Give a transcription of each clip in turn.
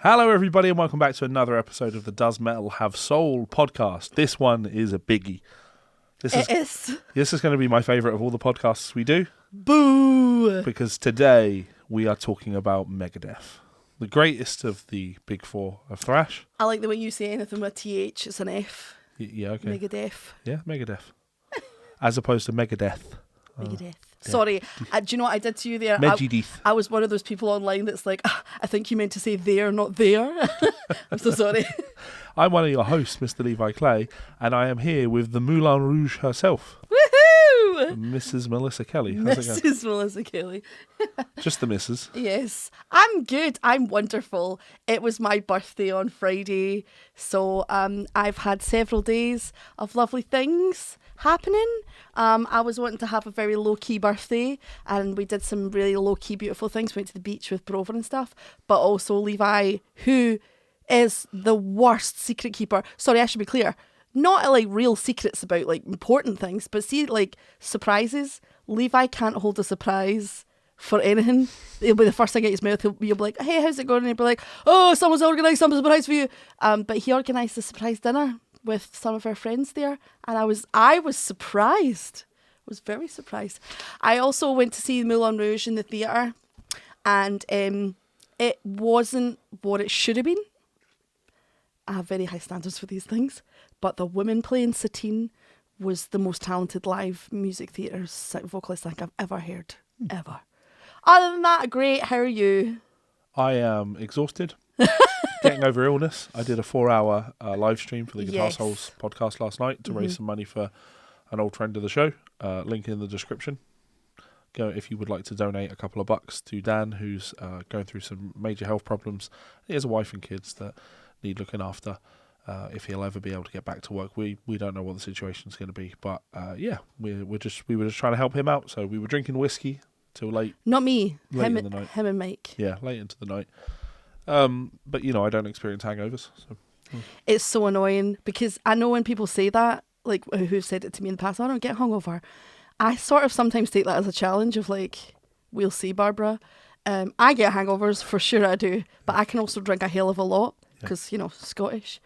Hello, everybody, and welcome back to another episode of the Does Metal Have Soul podcast. This one is a biggie. This is going to be my favourite of all the podcasts we do. Boo! Because today we are talking about Megadeth, the greatest of the big four of thrash. I like the way you say anything with a TH, it's an F. Yeah, okay. Megadeth. Yeah, Megadeth. As opposed to Megadeth. Megadeth. Sorry, do you know what I did to you there? Megadeth. I was one of those people online that's like, I think you meant to say there, not there. I'm so sorry. I'm one of your hosts, Mr. Levi Clay, and I am here with the Moulin Rouge herself. Woohoo! Mrs. Melissa Kelly. How's it going? Mrs. Melissa Kelly. Just the missus. Yes. I'm good. I'm wonderful. It was my birthday on Friday, so I've had several days of lovely things happening. I was wanting to have a very low-key birthday, and we did some really low-key beautiful things. We went to the beach with Brover and stuff, but also Levi, who is the worst secret keeper. Sorry, I should be clear. Not like real secrets about like important things, but see, like surprises. Levi can't hold a surprise for anything. It'll be the first thing out his mouth. You'll be like, hey, how's it going? And he'll be like, oh, someone's organised something surprise for you. But he organised a surprise dinner with some of our friends there, and I was surprised. I was very surprised. I also went to see Moulin Rouge in the theatre, and it wasn't what it should have been. I have very high standards for these things, but the woman playing Satine was the most talented live music theatre vocalist I think I've ever heard, ever. Other than that, great. How are you? I am exhausted, getting over illness. I did a 4-hour live stream for the Guitar Souls podcast last night to raise some money for an old friend of the show. Link in the description. Go if you would like to donate a couple of bucks to Dan, who's going through some major health problems. He has a wife and kids that need looking after. If he'll ever be able to get back to work, we don't know what the situation's going to be. But we were just trying to help him out. So we were drinking whiskey till late. Not me. Late in the night. Him and Mike. Yeah, late into the night. But I don't experience hangovers. So. It's so annoying because I know when people say that, like who've said it to me in the past, I don't get hungover. I sort of sometimes take that as a challenge of like, we'll see, Barbara. I get hangovers, for sure I do, but I can also drink a hell of a lot because, Scottish.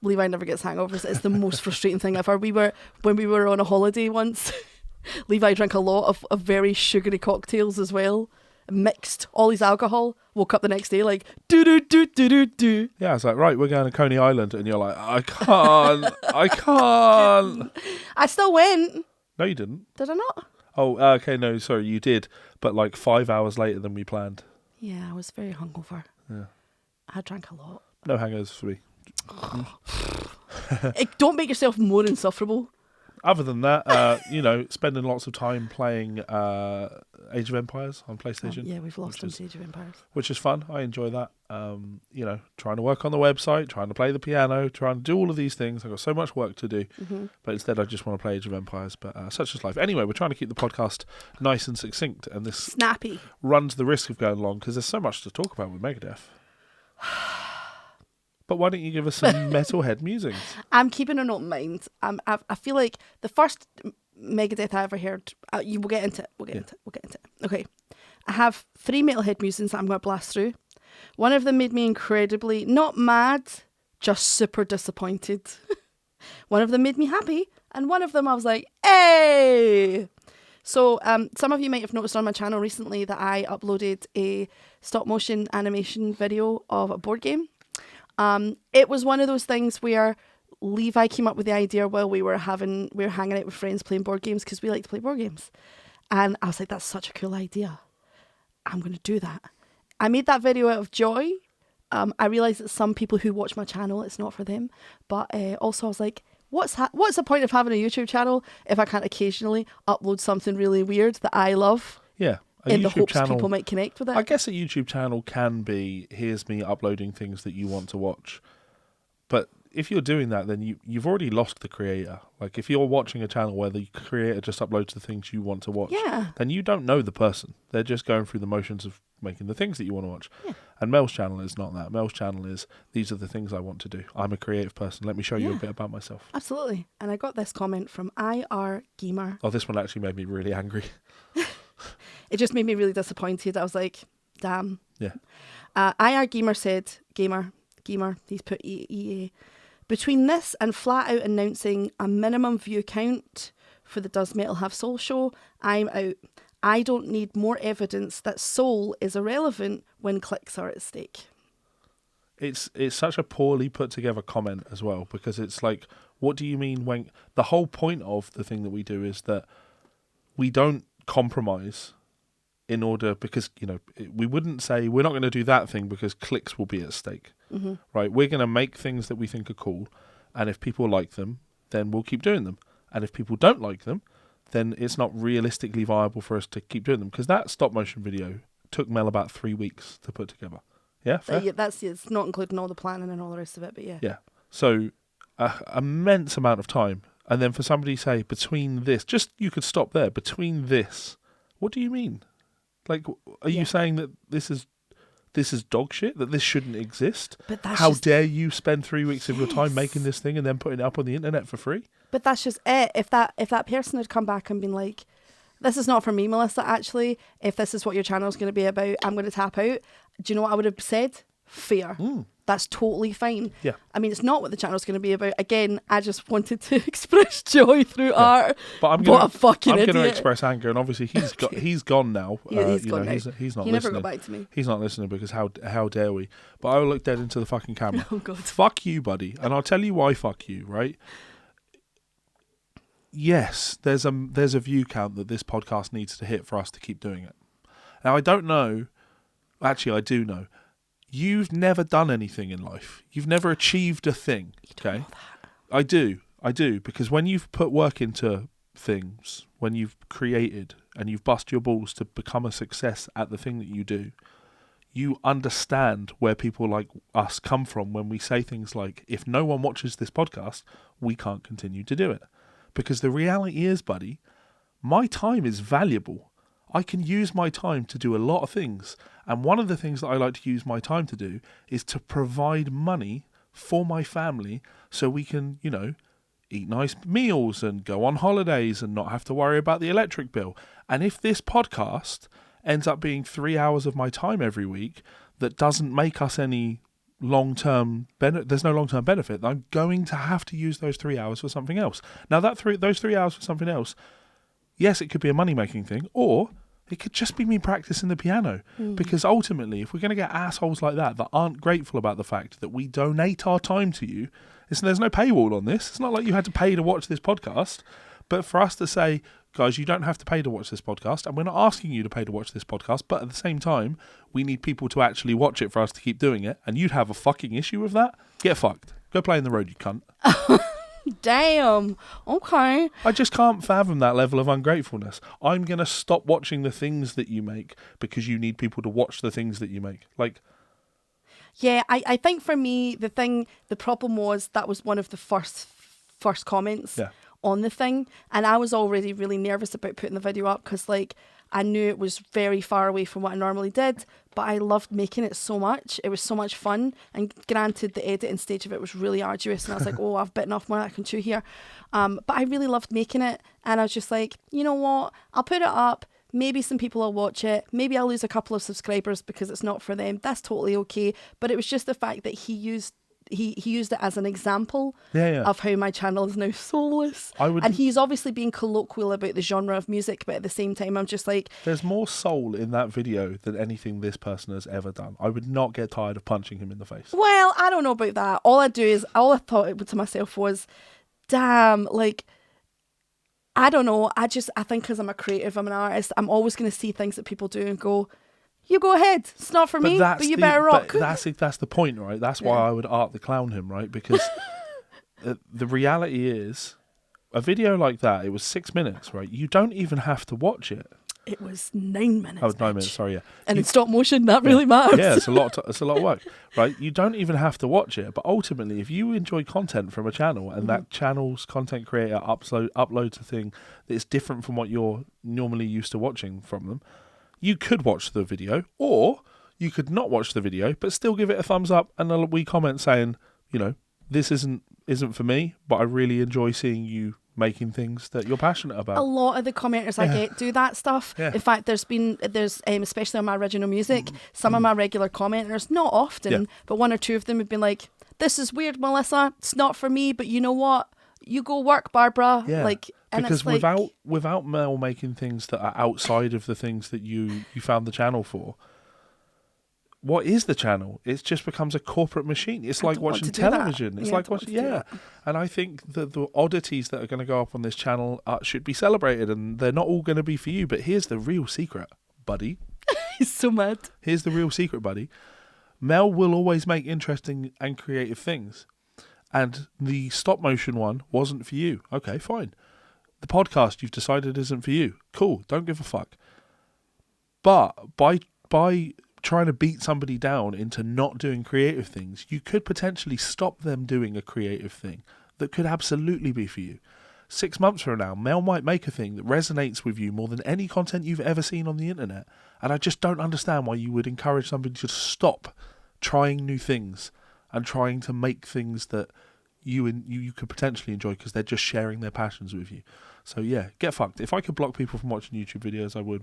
Levi never gets hangovers. It's the most frustrating thing ever. When we were on a holiday once, Levi drank a lot of very sugary cocktails as well, mixed all his alcohol, woke up the next day like, do. Yeah, I was like, right, we're going to Coney Island, and you're like, I can't. I still went. No, you didn't. Did I not? Oh, okay, no, sorry, you did, but like 5 hours later than we planned. Yeah, I was very hungover. Yeah. I drank a lot. No hangovers for me. Don't make yourself more insufferable. Other than that, spending lots of time playing Age of Empires on PlayStation. Yeah, we've lost them to Age of Empires. Which is fun. I enjoy that. Trying to work on the website, trying to play the piano, trying to do all of these things. I've got so much work to do. Mm-hmm. But instead I just want to play Age of Empires. But such is life. Anyway, we're trying to keep the podcast nice and succinct. And this snappy runs the risk of going long because there's so much to talk about with Megadeth. But why don't you give us some Metalhead Musings? I'm keeping an open mind. I feel like the first Megadeth I ever heard, we'll get into it. We'll get into it. Okay. I have 3 Metalhead Musings that I'm going to blast through. One of them made me incredibly, not mad, just super disappointed. One of them made me happy. And one of them I was like, hey! So some of you might have noticed on my channel recently that I uploaded a stop motion animation video of a board game. It was one of those things where Levi came up with the idea while we were hanging out with friends playing board games because we like to play board games. And I was like, that's such a cool idea. I'm going to do that. I made that video out of joy. I realised that some people who watch my channel, it's not for them. But also I was like, what's the point of having a YouTube channel if I can't occasionally upload something really weird that I love? Yeah. In the hopes people might connect with it. I guess a YouTube channel can be, here's me uploading things that you want to watch. But if you're doing that, then you've already lost the creator. Like if you're watching a channel where the creator just uploads the things you want to watch, then you don't know the person. They're just going through the motions of making the things that you want to watch. Yeah. And Mel's channel is not that. Mel's channel is, these are the things I want to do. I'm a creative person. Let me show you a bit about myself. Absolutely. And I got this comment from IR Gamer. Oh, this one actually made me really angry. It just made me really disappointed. I was like, damn. Yeah. IR Gamer said, Gamer, he's put EA. Between this and flat out announcing a minimum view count for the Does Metal Have Soul show, I'm out. I don't need more evidence that soul is irrelevant when clicks are at stake. It's such a poorly put together comment as well, because it's like, what do you mean when the whole point of the thing that we do is that we don't compromise in order, because, you know, we wouldn't say we're not going to do that thing because clicks will be at stake, right? We're going to make things that we think are cool, and if people like them, then we'll keep doing them. And if people don't like them, then it's not realistically viable for us to keep doing them, because that stop motion video took Mel about 3 weeks to put together. Yeah, fair? It's not including all the planning and all the rest of it, but yeah. Yeah. So, immense amount of time. And then for somebody to say, between this, just, you could stop there, between this, what do you mean? Like, are you saying that this is dog shit, that this shouldn't exist? But that's How dare you spend 3 weeks of your time making this thing and then putting it up on the internet for free? But that's just it. If that person had come back and been like, this is not for me, Melissa, actually, if this is what your channel is going to be about, I'm going to tap out. Do you know what I would have said? Fair. That's totally fine. Yeah. I mean, it's not what the channel's going to be about. Again, I just wanted to express joy through art. But I'm going to express anger, and obviously he's gone now. He's gone now. He's not listening. He never got back to me. He's not listening because how dare we? But I will look dead into the fucking camera. Oh God. Fuck you, buddy. And I'll tell you why fuck you, right? Yes, there's a view count that this podcast needs to hit for us to keep doing it. Now, I don't know. Actually, I do know. You've never done anything in life. You've never achieved a thing. Okay? Know that. I do, because when you've put work into things, when you've created and you've bust your balls to become a success at the thing that you do, you understand where people like us come from when we say things like, if no one watches this podcast, we can't continue to do it. Because the reality is, buddy, my time is valuable. I can use my time to do a lot of things. And one of the things that I like to use my time to do is to provide money for my family so we can, you know, eat nice meals and go on holidays and not have to worry about the electric bill. And if this podcast ends up being 3 hours of my time every week that doesn't make us any long-term benefit, there's no long-term benefit, I'm going to have to use those 3 hours for something else. Now, those 3 hours for something else, yes, it could be a money-making thing, or it could just be me practicing the piano. Because ultimately, if we're going to get assholes like that aren't grateful about the fact that we donate our time to you, there's no paywall on this. It's not like you had to pay to watch this podcast. But for us to say, guys, you don't have to pay to watch this podcast, and we're not asking you to pay to watch this podcast, but at the same time, we need people to actually watch it for us to keep doing it, and you'd have a fucking issue with that? Get fucked. Go play in the road, you cunt. Damn. Okay. I just can't fathom that level of ungratefulness. I'm going to stop watching the things that you make because you need people to watch the things that you make. Like, yeah, I think for me, the problem was that was one of the first comments on the thing. And I was already really nervous about putting the video up because, like, I knew it was very far away from what I normally did, but I loved making it so much. It was so much fun. And granted, the editing stage of it was really arduous. And I was like, oh, I've bitten off more than I can chew here. But I really loved making it. And I was just like, you know what? I'll put it up. Maybe some people will watch it. Maybe I'll lose a couple of subscribers because it's not for them. That's totally okay. But it was just the fact that he used it as an example of how my channel is now soulless. And he's obviously being colloquial about the genre of music, but at the same time, I'm just like... There's more soul in that video than anything this person has ever done. I would not get tired of punching him in the face. Well, I don't know about that. All I thought to myself was, damn, like... I don't know. I think because I'm a creative, I'm an artist, I'm always going to see things that people do and go, you go ahead. It's not for me, but you better rock. But that's the point, right? That's why I would Art the Clown him, right? Because the reality is, a video like that, it was 6 minutes, right? You don't even have to watch it. It was 9 minutes. Oh, 9 minutes, sorry, yeah. And in stop motion, that really matters. Yeah, it's a lot of work, right? You don't even have to watch it, but ultimately, if you enjoy content from a channel and that channel's content creator uploads a thing that is different from what you're normally used to watching from them, you could watch the video, or you could not watch the video, but still give it a thumbs up and a wee comment saying, you know, this isn't for me, but I really enjoy seeing you making things that you're passionate about. A lot of the commenters I get do that stuff. Yeah. In fact, there's especially on my original music, some of my regular commenters, not often, but one or two of them have been like, "This is weird, Melissa. It's not for me, but you know what? You go work, Barbara." Yeah. Like, and because it's like, without Mel making things that are outside of the things that you found the channel for, what is the channel? It just becomes a corporate machine. It's like watching television. It's like watching, And I think that the oddities that are going to go up on this channel should be celebrated, and they're not all going to be for you. But here's the real secret, buddy. He's so mad. Here's the real secret, buddy. Mel will always make interesting and creative things. And the stop motion one wasn't for you. Okay, fine. The podcast you've decided isn't for you. Cool, don't give a fuck. But by trying to beat somebody down into not doing creative things, you could potentially stop them doing a creative thing that could absolutely be for you. 6 months from now, Mel might make a thing that resonates with you more than any content you've ever seen on the internet. And I just don't understand why you would encourage somebody to stop trying new things and trying to make things that you could potentially enjoy because they're just sharing their passions with you. So yeah, get fucked. If I could block people from watching YouTube videos, I would.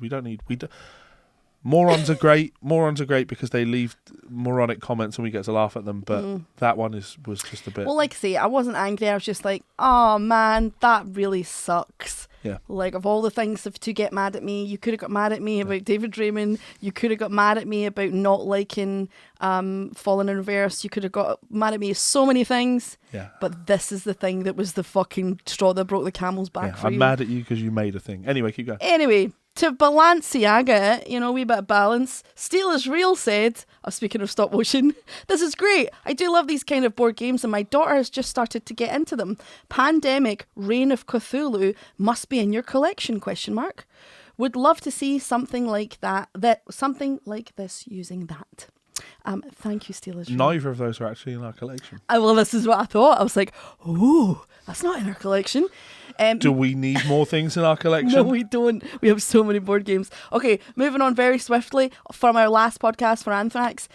Morons are great. Morons are great because they leave moronic comments and we get to laugh at them. But that one was just a bit. Well, like I say, I wasn't angry. I was just like, oh man, that really sucks. Yeah. Like, of all the things to get mad at me, you could have got mad at me about David Raymond. You could have got mad at me about not liking Fallen in Reverse. You could have got mad at me so many things. Yeah. But this is the thing that was the fucking straw that broke the camel's back for I'm you. mad at you because you made a thing. Anyway, keep going. Anyway, to Balenciaga, a wee bit of balance. Steel is Real said, speaking of stop motion, "This is great. I do love these kind of board games and my daughter has just started to get into them. Pandemic, Reign of Cthulhu must be in your collection, ? Would love to see something like something like this using that." Thank you, Steel is Real. Neither of those are actually in our collection. Well, this is what I thought. I was like, oh, that's not in our collection. Do we need more things in our collection? No, we don't. We have so many board games. Okay, moving on very swiftly from our last podcast for Anthrax.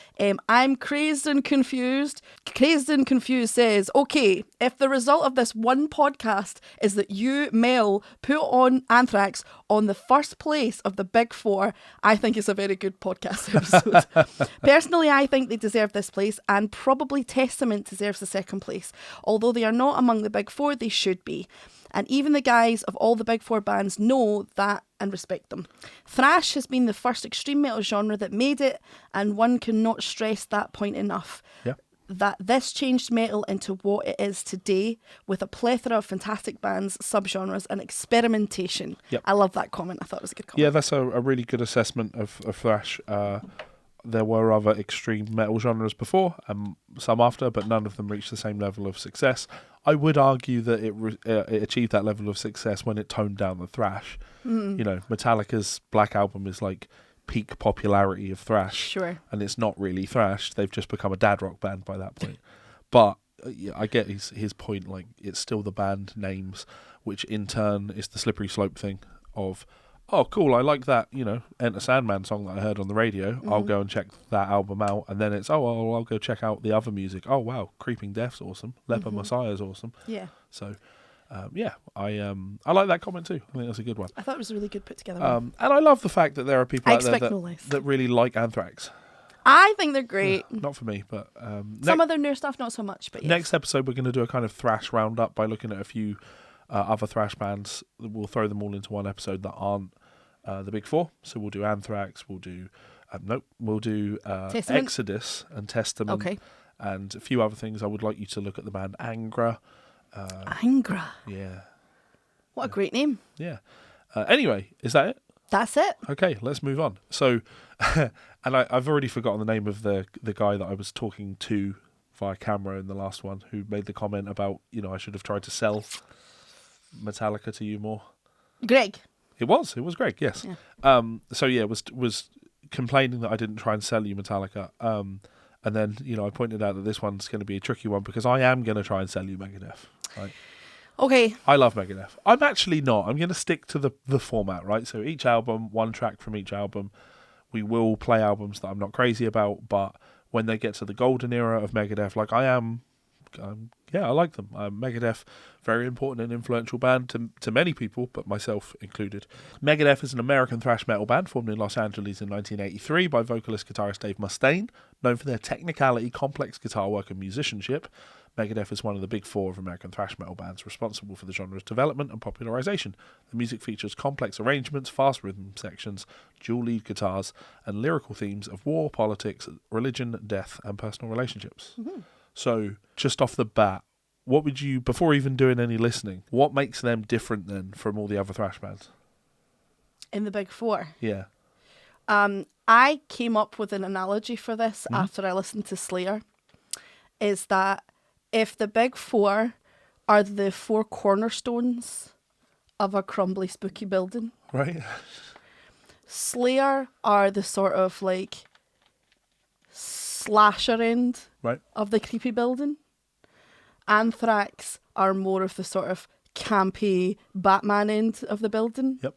I'm Crazed and Confused. Crazed and Confused says, okay, if the result of this one podcast is that you, Mel, put on Anthrax on the first place of the big four, I think it's a very good podcast episode. Personally, I think they deserve this place, and probably Testament deserves the second place. Although they are not among the big four, they should be. And even the guys of all the big four bands know that and respect them. Thrash has been the first extreme metal genre that made it, and one cannot stress that point enough. Yeah. That this changed metal into what it is today, with a plethora of fantastic bands, subgenres, and experimentation. Yep. I love that comment. I thought it was a good comment. Yeah, that's a really good assessment of Thrash. There were other extreme metal genres before, some after, but none of them reached the same level of success. I would argue that it achieved that level of success when it toned down the thrash. Metallica's Black Album is like peak popularity of thrash. Sure. And it's not really thrash. They've just become a dad rock band by that point. But I get his point. Like, it's still the band names, which in turn is the slippery slope thing of, oh, cool, I like that, Enter Sandman song that I heard on the radio. Mm-hmm. I'll go and check that album out. And then it's, I'll go check out the other music. Oh, wow, Creeping Death's awesome. Leper Messiah's awesome. Yeah. So, I like that comment too. I think that's a good one. I thought it was a really good put together one. And I love the fact that there are people out there that really like Anthrax. I think they're great. Not for me, but... some of their newer stuff, not so much, but yes. Next episode, we're going to do a kind of thrash roundup by looking at a few other thrash bands. We'll throw them all into one episode that aren't the big four. So we'll do Anthrax, we'll do Exodus and Testament, okay, and a few other things. I would like you to look at the band Angra. Angra. Yeah. What a great name. Yeah. Anyway, is that it? That's it. Okay, let's move on. So, and I've already forgotten the name of the guy that I was talking to via camera in the last one, who made the comment about, I should have tried to sell Metallica to you more. Greg. It was Greg, yes. Yeah. Was complaining that I didn't try and sell you Metallica. And then, I pointed out that this one's going to be a tricky one because I am going to try and sell you Megadeth. Right? Okay. I love Megadeth. I'm actually not. I'm going to stick to the format, right? So each album, one track from each album. We will play albums that I'm not crazy about, but when they get to the golden era of Megadeth, like I am I like them. Megadeth, very important and influential band to many people, but myself included. Megadeth is an American thrash metal band formed in Los Angeles in 1983 by vocalist-guitarist Dave Mustaine. Known for their technicality, complex guitar work and musicianship, Megadeth is one of the big four of American thrash metal bands responsible for the genre's development and popularization. The music features complex arrangements, fast rhythm sections, dual lead guitars, and lyrical themes of war, politics, religion, death, and personal relationships. Mm-hmm. So, just off the bat, what would you, before even doing any listening, what makes them different then from all the other thrash bands? In the big four? Yeah. I came up with an analogy for this after I listened to Slayer, is that if the big four are the four cornerstones of a crumbly, spooky building, right? Slayer are the sort of like slasher end of the creepy building. Anthrax are more of the sort of campy Batman end of the building. Yep.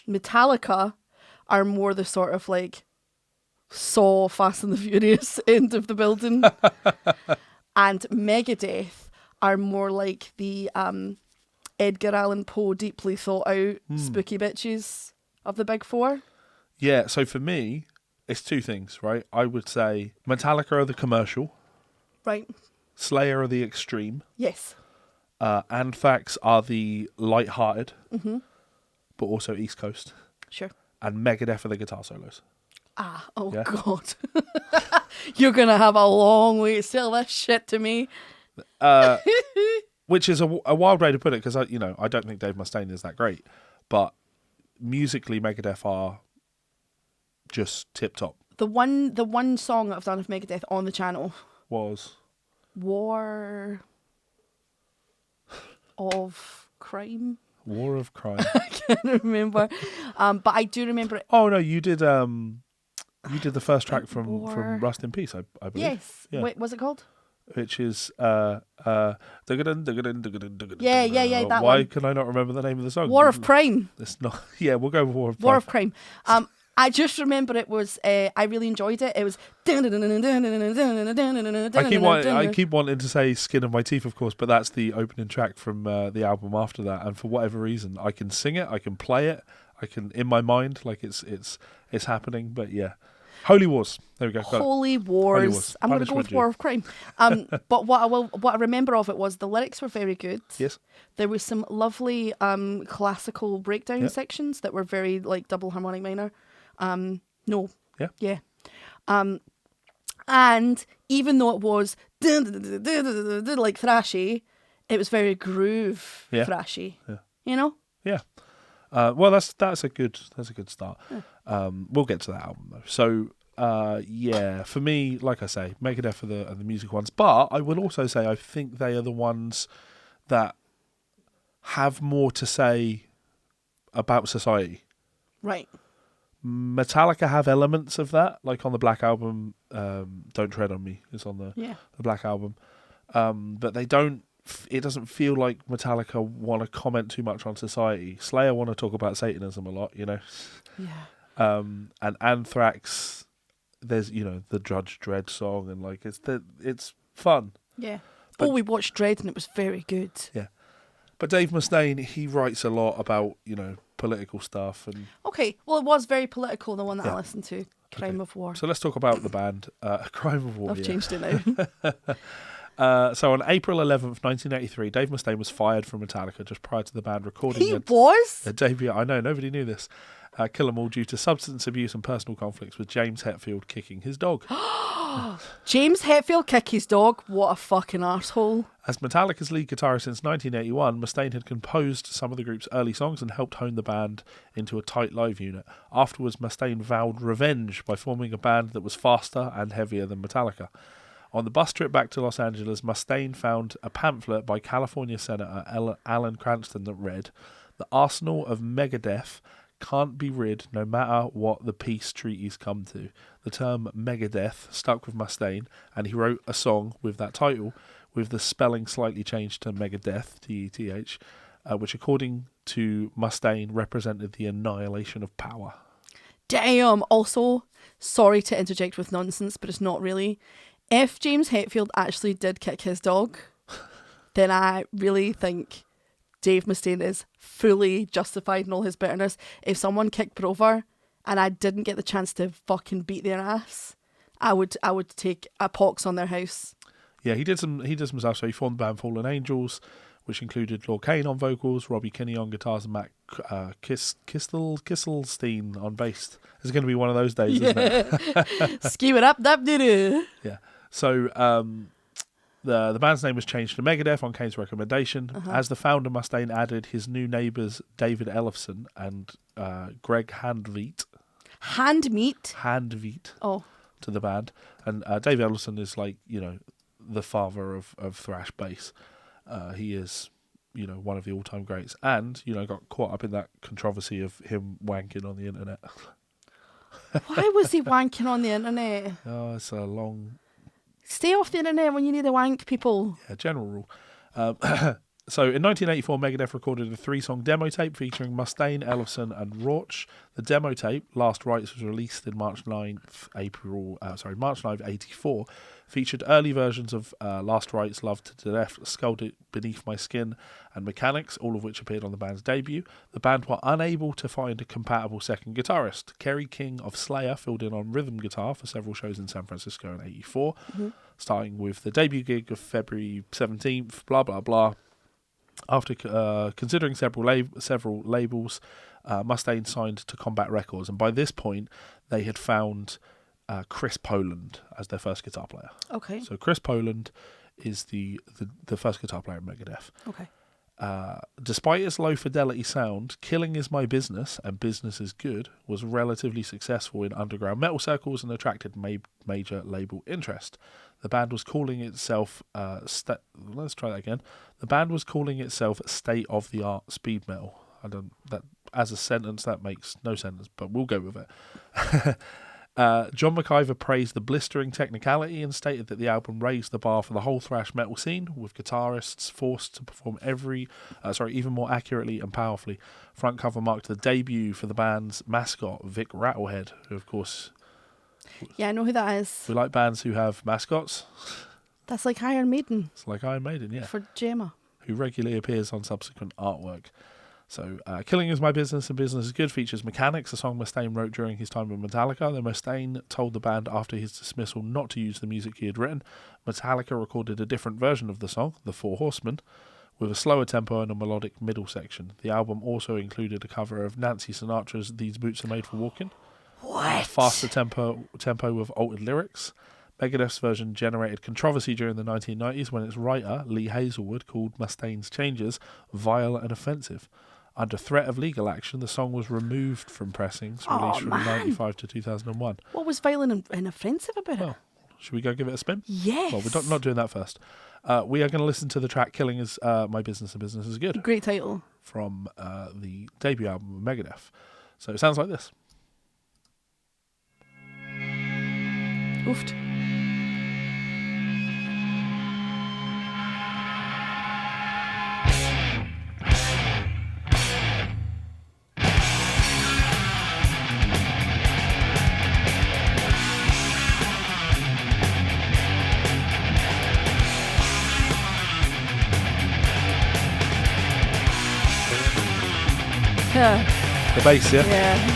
Metallica are more the sort of like Saw, Fast and the Furious end of the building. And Megadeth are more like the Edgar Allan Poe deeply thought out spooky bitches of the big four. Yeah, so for me, it's two things, right? I would say Metallica are the commercial. Right. Slayer are the extreme. Yes. Anthrax are the light-hearted, but also East Coast. Sure. And Megadeth are the guitar solos. God. You're going to have a long way to sell this shit to me. Which is a wild way to put it, because I don't think Dave Mustaine is that great. But musically, Megadeth are just tip-top. The one song that I've done of Megadeth on the channel was War of Crime. War of Crime. I can't remember, but I do remember it. Oh no, you did the first track from Rust in Peace, I believe. Yes. Yeah. Wait, what's it called? Which is yeah, that Why one. can I not remember the name of the song? War of Crime. It's not. Yeah, we'll go with War of Crime. War of Crime. I just remember it was. I really enjoyed it. It was. I keep wanting to say "Skin of My Teeth," of course, but that's the opening track from the album after that. And for whatever reason, I can sing it, I can play it, I can in my mind, like it's happening. But yeah, Holy Wars. There we go. Holy Wars. I'm going to go with War of Crime. But what I remember of it was the lyrics were very good. Yes. There was some lovely classical breakdown sections that were very like double harmonic minor. No. Yeah. Yeah. And even though it was like thrashy, it was very groove thrashy. Yeah. You know? Yeah. Well, that's a good start. Yeah. We'll get to that album though. So for me, like I say, Megadeth are the music ones, but I will also say I think they are the ones that have more to say about society. Right. Metallica have elements of that, like on the Black Album. Don't Tread on Me is on the Black Album, but they don't. It doesn't feel like Metallica want to comment too much on society. Slayer want to talk about Satanism a lot, Yeah. And Anthrax, there's the Judge Dredd song, and like it's fun. Yeah. But we watched Dredd and it was very good. Yeah. But Dave Mustaine, he writes a lot about political stuff and. Okay, well, it was very political. The one that I listened to, Crime of War. So let's talk about the band, Crime of War. I've changed it now. So on April 11th, 1983, Dave Mustaine was fired from Metallica just prior to the band recording their debut. I know, nobody knew this. Kill 'Em All due to substance abuse and personal conflicts with James Hetfield kicking his dog. James Hetfield kick his dog? What a fucking arsehole. As Metallica's lead guitarist since 1981, Mustaine had composed some of the group's early songs and helped hone the band into a tight live unit. Afterwards, Mustaine vowed revenge by forming a band that was faster and heavier than Metallica. On the bus trip back to Los Angeles, Mustaine found a pamphlet by California Senator Alan Cranston that read, "The arsenal of Megadeth can't be rid no matter what the peace treaties come to." The term Megadeth stuck with Mustaine, and he wrote a song with that title, with the spelling slightly changed to Megadeth, T-E-T-H, which according to Mustaine represented the annihilation of power. Damn. Also, sorry to interject with nonsense, but it's not really. If James Hetfield actually did kick his dog, then I really think Dave Mustaine is fully justified in all his bitterness. If someone kicked me over and I didn't get the chance to fucking beat their ass, I would take a pox on their house. Yeah, he did some stuff. So he formed the band Fallen Angels, which included Lord Kane on vocals, Robbie Kinney on guitars, and Matt Kisselstein on bass. It's going to be one of those days, isn't it? Skew it up, that doo. Yeah. So the band's name was changed to Megadeth on Kane's recommendation. As the founder, Mustaine added his new neighbours David Ellefson and Greg Handveet. Handveet. Oh. To the band. And David Ellefson is like, the father of thrash bass. He is, one of the all-time greats. And, got caught up in that controversy of him wanking on the internet. Why was he wanking on the internet? Oh, it's a long... Stay off the internet when you need a wank, people. Yeah, general rule. So in 1984, Megadeth recorded a 3-song demo tape featuring Mustaine, Ellefson and Rauch. The demo tape, Last Rites, was released in March 9th, 84, featured early versions of Last Rites, Love to Death, Sculled Beneath My Skin and Mechanics, all of which appeared on the band's debut. The band were unable to find a compatible second guitarist. Kerry King of Slayer filled in on rhythm guitar for several shows in San Francisco in 84, starting with the debut gig of February 17th, blah, blah, blah. After considering several labels, Mustaine signed to Combat Records, and by this point they had found Chris Poland as their first guitar player. Okay. So Chris Poland is the first guitar player in Megadeth. Okay. Despite its low fidelity sound, Killing Is My Business and Business Is Good was relatively successful in underground metal circles and attracted major label interest. The band was calling itself let's try that again. The band was calling itself state-of-the-art speed metal. That as a sentence that makes no sense, but we'll go with it. John McIver praised the blistering technicality and stated that the album raised the bar for the whole thrash metal scene, with guitarists forced to perform even more accurately and powerfully. Front cover marked the debut for the band's mascot, Vic Rattlehead, who of course... Yeah, I know who that is. We like bands who have mascots. That's like Iron Maiden. It's like Iron Maiden, yeah. For Gemma. Who regularly appears on subsequent artwork. So, Killing Is My Business and Business Is Good features Mechanics, a song Mustaine wrote during his time with Metallica. Then Mustaine told the band after his dismissal not to use the music he had written. Metallica recorded a different version of the song, The Four Horsemen, with a slower tempo and a melodic middle section. The album also included a cover of Nancy Sinatra's These Boots Are Made for Walking. What? Faster tempo with altered lyrics. Megadeth's version generated controversy during the 1990s when its writer, Lee Hazelwood, called Mustaine's changes vile and offensive. Under threat of legal action, the song was removed from pressings, released from 1995 to 2001. What was violent and offensive about it? Should we go give it a spin? Yes. Well, we're not doing that first. We are going to listen to the track Killing Is My Business and Business Is Good. Great title. From the debut album of Megadeth. So it sounds like this. Oofed. The bass, yeah? Yeah.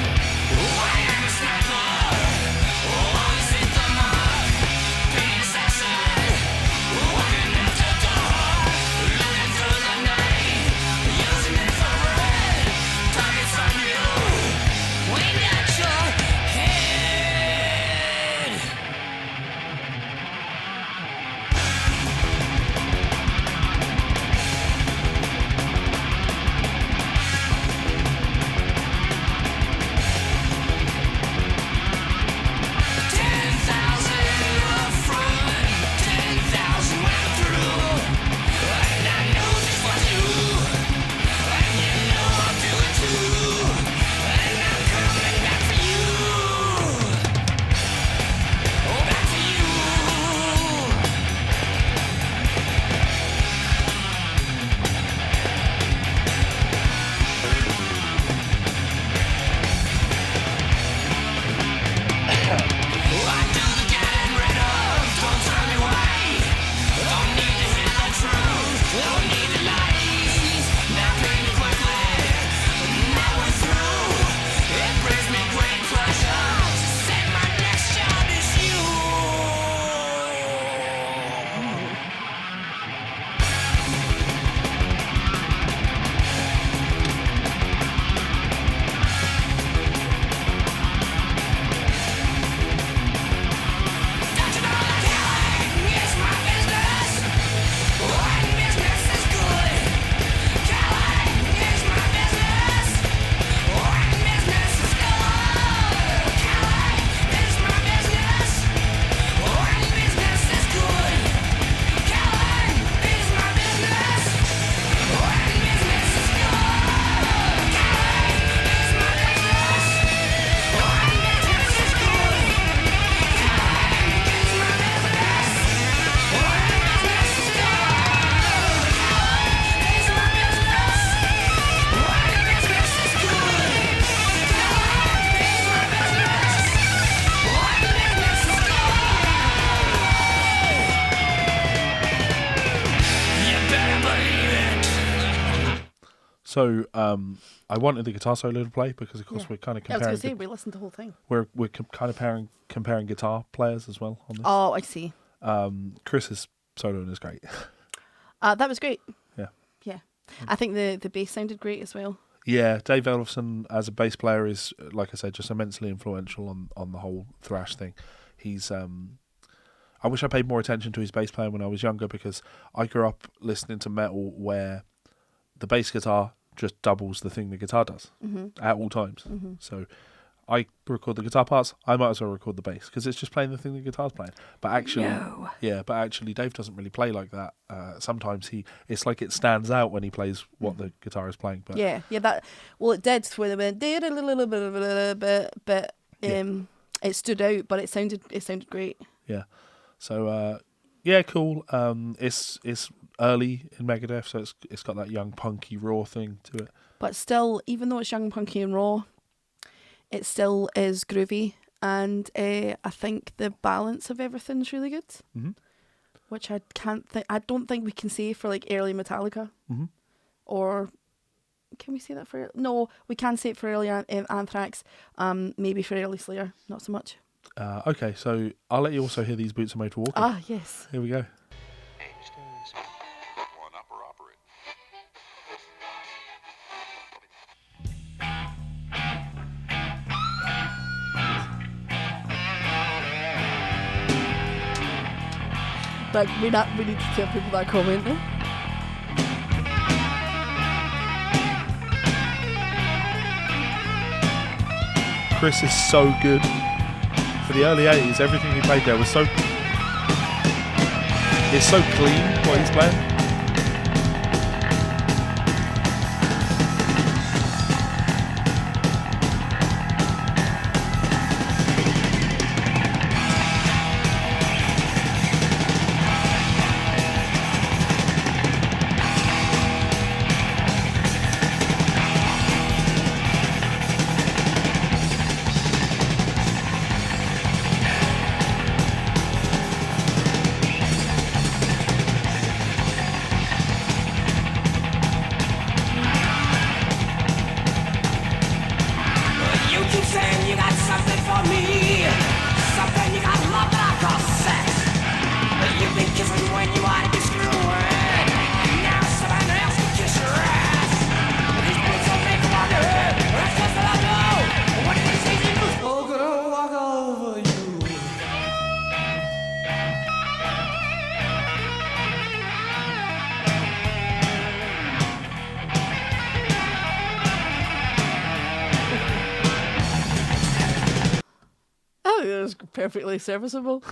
So I wanted the guitar solo to play because, of course, we're kind of I was comparing. going to say, we listened to the whole thing. We're kind of comparing guitar players as well on this. Oh, I see. Chris's soloing is great. That was great. Yeah. Yeah. I think the bass sounded great as well. Yeah, Dave Elfson as a bass player is, like I said, just immensely influential on the whole thrash thing. He's I wish I paid more attention to his bass playing when I was younger, because I grew up listening to metal where the bass guitar just doubles the thing the guitar does at all times. So I record the guitar parts, I might as well record the bass because it's just playing the thing the guitar's playing. But actually, Dave doesn't really play like that. Sometimes it's like it stands out when he plays what the guitar is playing. But it did when it went did a little bit, it stood out, but it sounded great. Yeah, so cool. It's early in Megadeth, so it's got that young punky raw thing to it. But still, even though it's young, punky, and raw, it still is groovy, and I think the balance of everything's really good, which I don't think we can say for like early Metallica, or can we say that for? No, we can say it for early Anthrax, maybe for early Slayer, not so much. Okay, so I'll let you also hear These Boots Are Made for Walking. Ah, yes. Here we go. Like, we need to tell people that comment though. Chris is so good. For the early 80s, everything he played there was so... It's so clean, what he's playing. Perfectly serviceable.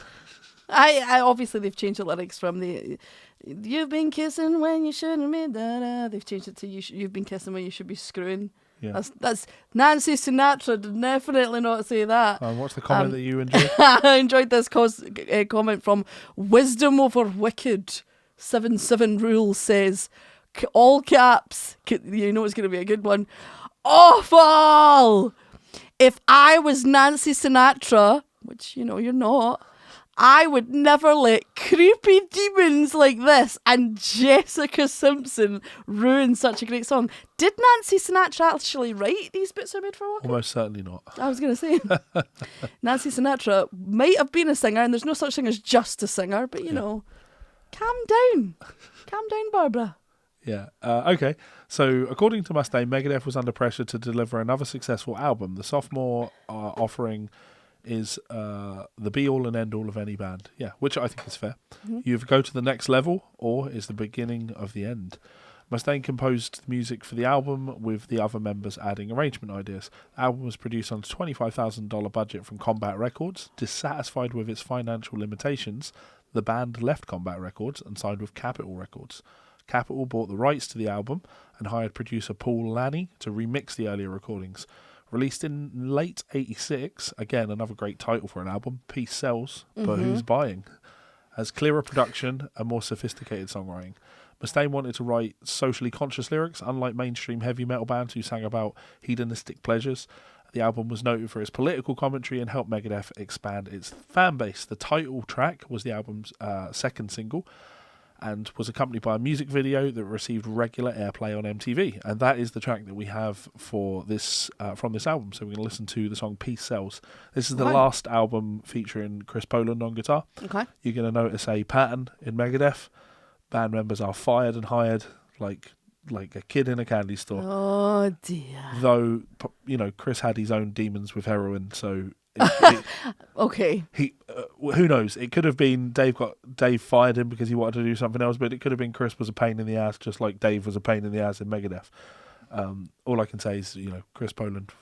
I obviously they've changed the lyrics from the "You've been kissing when you shouldn't be," they've changed it to "You've been kissing when you should be screwing." Yeah. That's Nancy Sinatra did definitely not say that. What's the comment that you enjoyed? I enjoyed this comment from Wisdom Over Wicked 77 Rules says, all caps, you know it's going to be a good one, awful! If I was Nancy Sinatra, which, you know, you're not, I would never let creepy demons like this and Jessica Simpson ruin such a great song. Did Nancy Sinatra actually write These Boots Are Made for Walking? Almost certainly not. I was going to say, Nancy Sinatra might have been a singer, and there's no such thing as just a singer, but, you know, calm down. Calm down, Barbara. Yeah. Okay. So, according to Mustaine, Megadeth was under pressure to deliver another successful album. The sophomore offering is the be-all and end-all of any band. Yeah, which I think is fair. You either go to the next level or is the beginning of the end. Mustaine composed the music for the album, with the other members adding arrangement ideas. The album was produced on a $25,000 budget from Combat Records. Dissatisfied with its financial limitations, the band left Combat Records and signed with Capitol Records. Capitol bought the rights to the album and hired producer Paul Lanny to remix the earlier recordings. Released in late '86, again another great title for an album, Peace Sells, but who's buying? Has clearer production and more sophisticated songwriting. Mustaine wanted to write socially conscious lyrics, unlike mainstream heavy metal bands who sang about hedonistic pleasures. The album was noted for its political commentary and helped Megadeth expand its fan base. The title track was the album's second single, and was accompanied by a music video that received regular airplay on MTV. And that is the track that we have for this from this album. So we're going to listen to the song Peace Sells. This is the last album featuring Chris Poland on guitar. Okay. You're going to notice a pattern in Megadeth. Band members are fired and hired like a kid in a candy store. Oh dear. Though, Chris had his own demons with heroin, so okay. Who knows? It could have been Dave fired him because he wanted to do something else, but it could have been Chris was a pain in the ass, just like Dave was a pain in the ass in Megadeth. All I can say is, Chris Poland,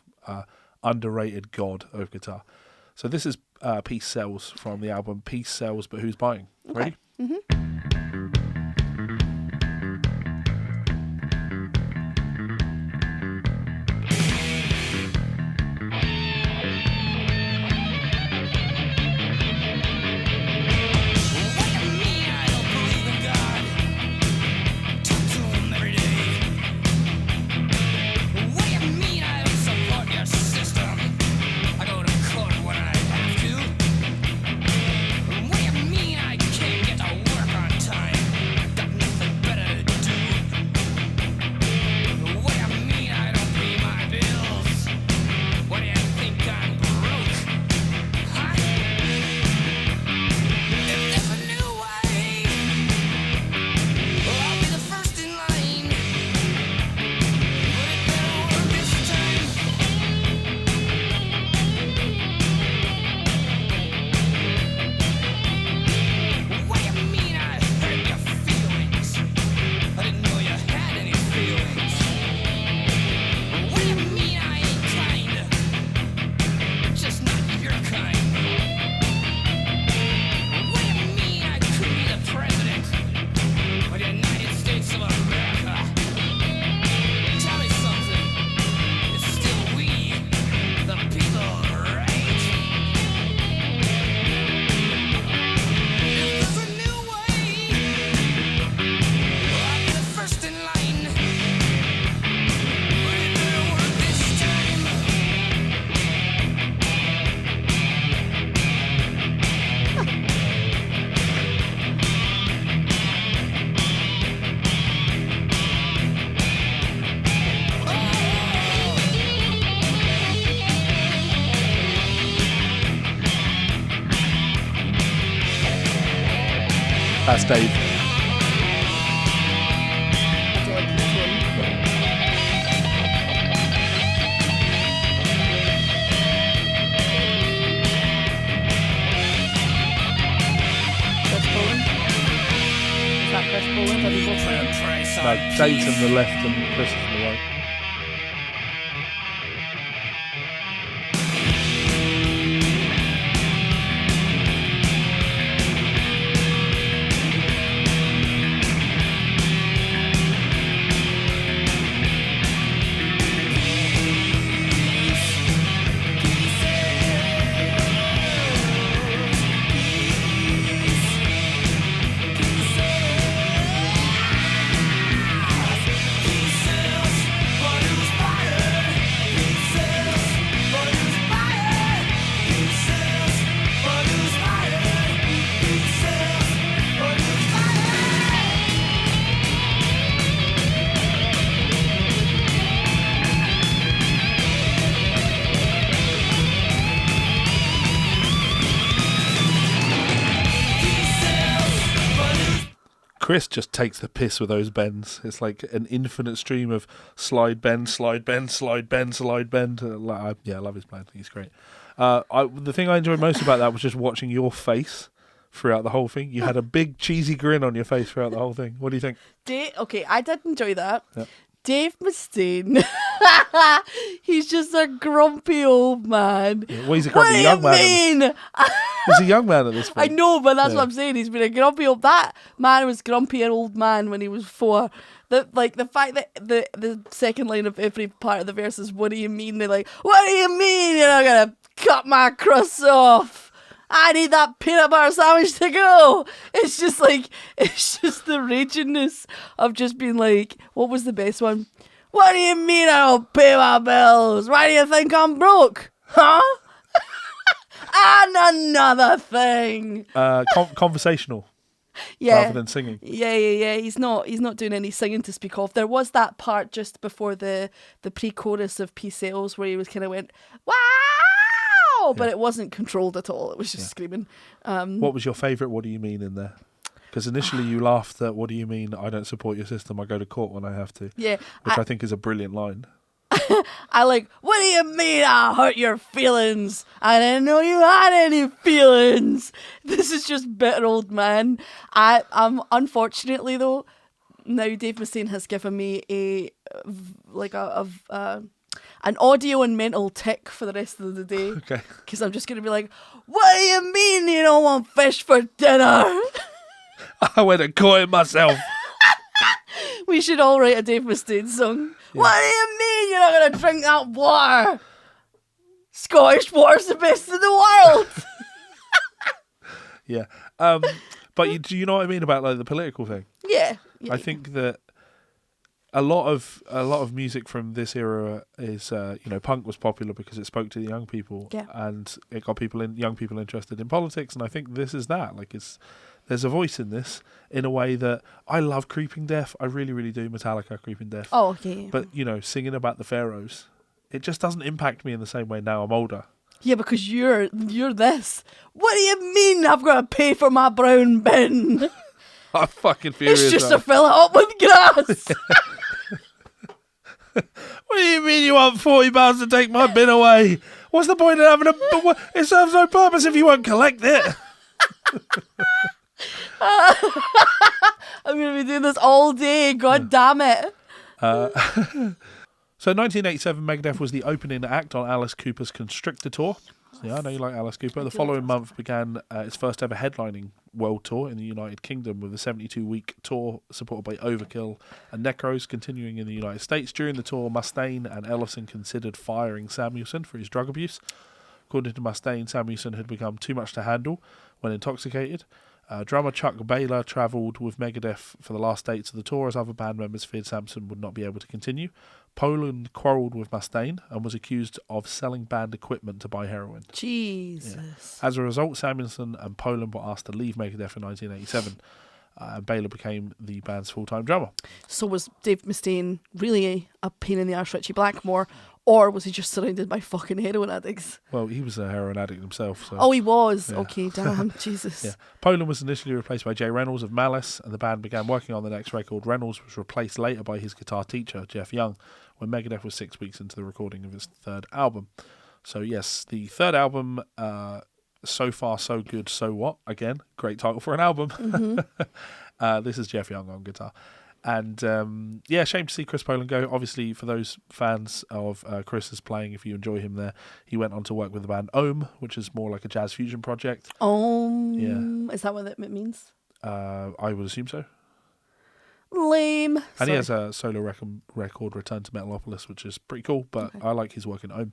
underrated god of guitar. So this is Peace Sells from the album Peace Sells, but Who's Buying? Okay. Ready? Mm-hmm. That's Dave. No, Dave's on the left and Chris is on the right. Chris just takes the piss with those bends. It's like an infinite stream of slide, bend, slide, bend, slide, bend, slide, bend. I love his playing. He's great. The thing I enjoyed most about that was just watching your face throughout the whole thing. You had a big cheesy grin on your face throughout the whole thing. What do you think? Okay, I did enjoy that. Yep. Dave Mustaine, he's just a grumpy old man. Yeah, well, he's a grumpy young man. He's a young man at this point. I know, but that's what I'm saying. He's been a grumpy old... That man was grumpy an old man when he was 4. The fact that the second line of every part of the verse is, what do you mean? They're like, what do you mean you're not going to cut my crust off? I need that peanut butter sandwich to go. It's just the ragingness of just being like, what was the best one? What do you mean I don't pay my bills? Why do you think I'm broke? Huh? And another thing. Conversational. rather than singing. Yeah. He's not doing any singing to speak of. There was that part just before the pre-chorus of Peace Sales where he was kind of went, wow, but it wasn't controlled at all. It was just screaming. What was your favourite What Do You Mean in there? Because initially you laughed at What Do You Mean I don't support your system, I go to court when I have to. Yeah. Which I think is a brilliant line. I like, what do you mean I hurt your feelings? I didn't know you had any feelings. This is just bitter old man. I'm unfortunately though, now Dave Mustaine has given me an audio and mental tick for the rest of the day. Okay. Because I'm just going to be like, what do you mean you don't want fish for dinner? I went and caught it myself. We should all write a Dave Mustaine song. Yeah. What do you mean you're not going to drink that water? Scottish water's the best in the world. Yeah. But do you know what I mean about like the political thing? Yeah. I think that a lot of music from this era is punk was popular because it spoke to the young people, and it got young people interested in politics, and I think this is that. Like there's a voice in this in a way that I love Creeping Death. I really, really do. Metallica, Creeping Death. Oh, okay. But singing about the pharaohs, it just doesn't impact me in the same way now I'm older. Yeah, because you're this. What do you mean I've got to pay for my brown bin? I'm fucking furious. It's just to fill it up with grass. What do you mean you want £40 to take my bin away? What's the point of having it serves no purpose if you won't collect it. I'm going to be doing this all day. God damn it. So 1987, Megadeth was the opening act on Alice Cooper's Constrictor Tour. Yeah, I know you like Alice Cooper. The following month began its first ever headlining world tour in the United Kingdom with a 72-week tour supported by Overkill and Necros continuing in the United States. During the tour, Mustaine and Ellison considered firing Samuelson for his drug abuse. According to Mustaine, Samuelson had become too much to handle when intoxicated. Drummer Chuck Baylor travelled with Megadeth for the last dates of the tour as other band members feared Samuelson would not be able to continue. Poland quarrelled with Mustaine and was accused of selling band equipment to buy heroin. Jesus. Yeah. As a result, Samuelson and Poland were asked to leave Megadeth in 1987. Baylor became the band's full-time drummer. So was Dave Mustaine really a pain in the arse Richie Blackmore, or was he just surrounded by fucking heroin addicts? Well, he was a heroin addict himself. So. Oh, he was? Yeah. Okay, damn, Jesus. Yeah. Poland was initially replaced by Jay Reynolds of Malice, and the band began working on the next record. Reynolds was replaced later by his guitar teacher, Jeff Young, when Megadeth was 6 weeks into the recording of its third album. So yes, the third album, So Far, So Good, So What? Again, great title for an album. Mm-hmm. This is Jeff Young on guitar. And shame to see Chris Poland go. Obviously, for those fans of Chris's playing, if you enjoy him there, he went on to work with the band Ohm, which is more like a jazz fusion project. Ohm? Yeah. Is that what it means? I would assume so. Lame. And he has a solo record, Return to Metalopolis, which is pretty cool, but I like his work in Ohm.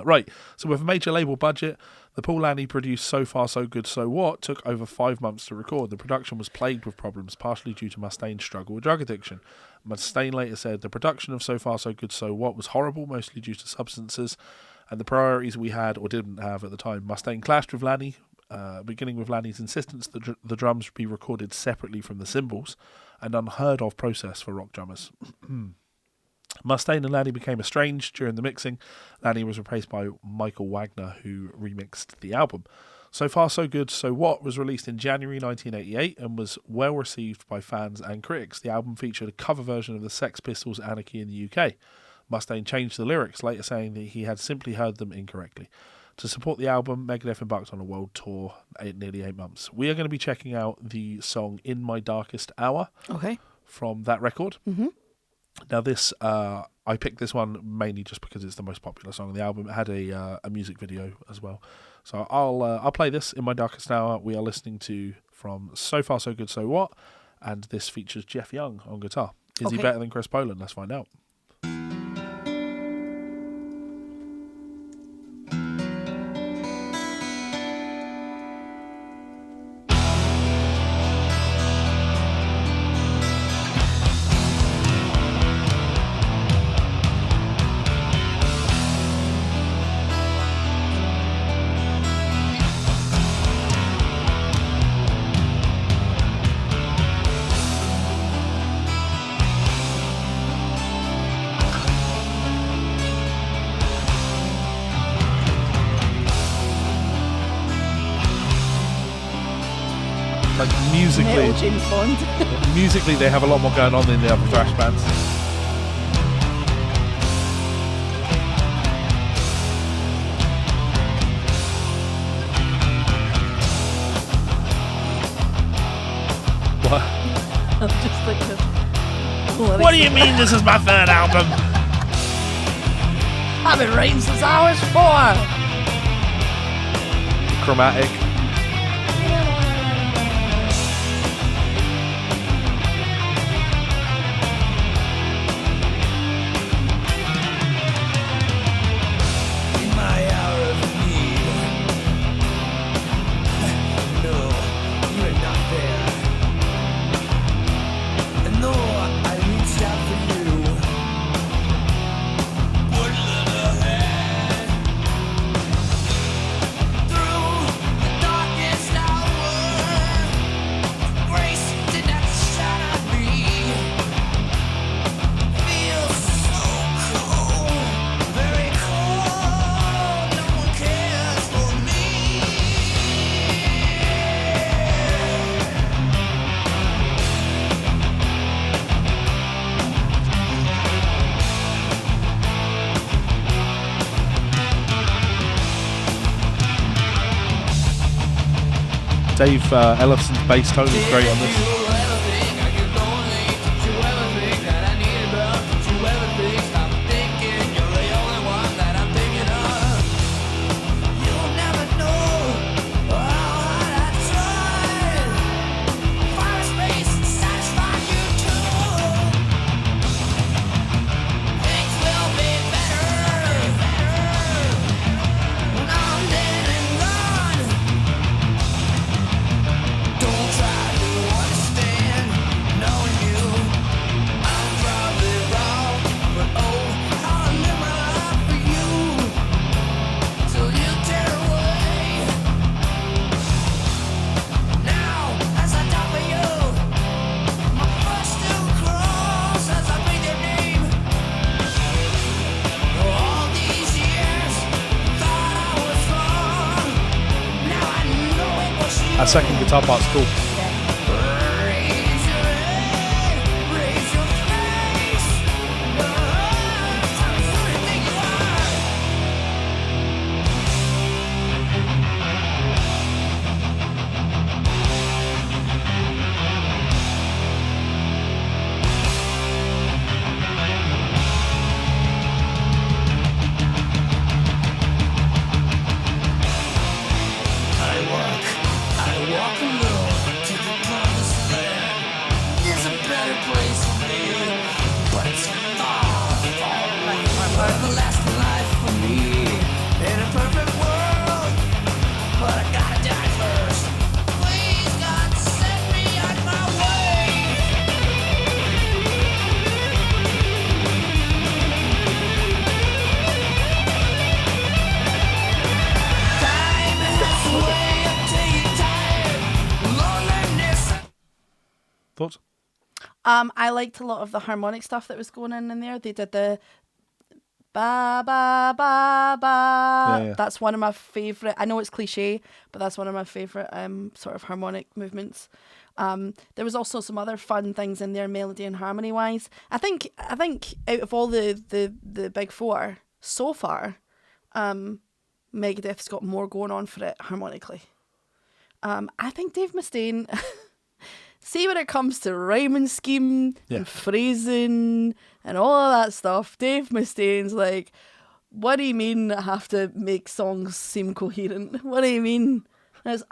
Right, so with a major label budget, the Paul Lanny produced So Far, So Good, So What took over 5 months to record. The production was plagued with problems, partially due to Mustaine's struggle with drug addiction. Mustaine later said, the production of So Far, So Good, So What was horrible, mostly due to substances and the priorities we had or didn't have at the time. Mustaine clashed with Lanny, beginning with Lanny's insistence that the drums be recorded separately from the cymbals, an unheard of process for rock drummers. Mustaine and Lanny became estranged during the mixing. Lanny was replaced by Michael Wagner, who remixed the album. So Far, So Good, So What was released in January 1988 and was well received by fans and critics. The album featured a cover version of the Sex Pistols' Anarchy in the UK. Mustaine changed the lyrics, later saying that he had simply heard them incorrectly. To support the album, Megadeth embarked on a world tour nearly 8 months. We are going to be checking out the song In My Darkest Hour from that record. Mm-hmm. Now this, I picked this one mainly just because it's the most popular song on the album. It had a music video as well. So I'll play this In My Darkest Hour. We are listening to from So Far, So Good, So What? And this features Jeff Young on guitar. Is he better than Chris Poland? Let's find out. musically, Metal James Bond. musically they have a lot more going on than the other thrash bands. What? I'm just thinking. What do you mean this is my third album? I've been writing since I was 4. Chromatic. Dave Ellison's bass tone is great on this. That second guitar part's cool. Thoughts? I liked a lot of the harmonic stuff that was going in there. They did the ba ba ba ba. Yeah. That's one of my favourite. I know it's cliche, but that's one of my favourite sort of harmonic movements. There was also some other fun things in there, melody and harmony wise. I think out of all the big four so far, Megadeth's got more going on for it harmonically. I think Dave Mustaine. See, when it comes to rhyming scheme and phrasing and all of that stuff, Dave Mustaine's like, what do you mean I have to make songs seem coherent? What do you mean? It's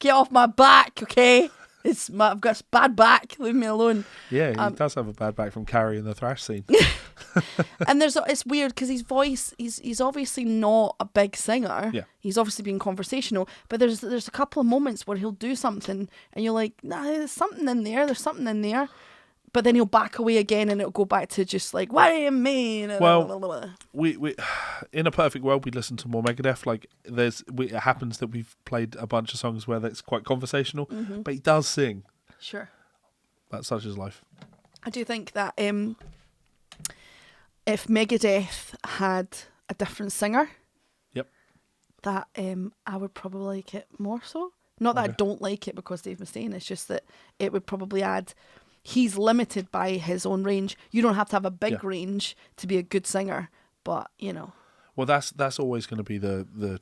get off my back, okay? I've got a bad back, leave me alone. Yeah, he does have a bad back from carrying the thrash scene. And it's weird because his voice, he's obviously not a big singer. Yeah. He's obviously being conversational, but there's a couple of moments where he'll do something and you're like, nah, there's something in there. But then he'll back away again and it'll go back to just like, what do you mean? Well, we in a perfect world, we listen to more Megadeth. Like, it happens that we've played a bunch of songs where that's quite conversational, but he does sing. Sure. That's such his life. I do think that if Megadeth had a different singer, yep, that I would probably like it more so. Not that I don't like it because Dave Mustaine, it's just that it would probably add... He's limited by his own range. You don't have to have a big range to be a good singer, but, you know. Well, that's always going to be the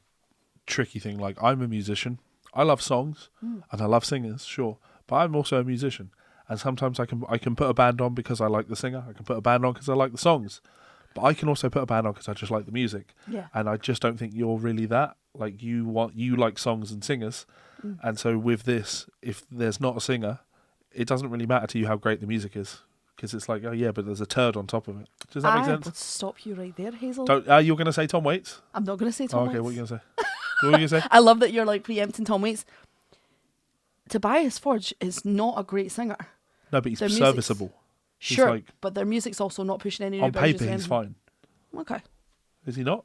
tricky thing. Like, I'm a musician. I love songs and I love singers, sure. But I'm also a musician. And sometimes I can put a band on because I like the singer. I can put a band on because I like the songs. But I can also put a band on because I just like the music. Yeah. And I just don't think you're really that. Like, you like songs and singers. And so with this, if there's not a singer, it doesn't really matter to you how great the music is. Because it's like, oh yeah, but there's a turd on top of it. Does that make sense? I would stop you right there, Hazel. You're going to say Tom Waits? I'm not going to say Tom Waits. Okay, what are you going to say? What are you going to say? I love that you're like preempting Tom Waits. Tobias Forge is not a great singer. No, but he's serviceable. Sure, like, but their music's also not pushing any new on paper, he's fine. Okay. Is he not?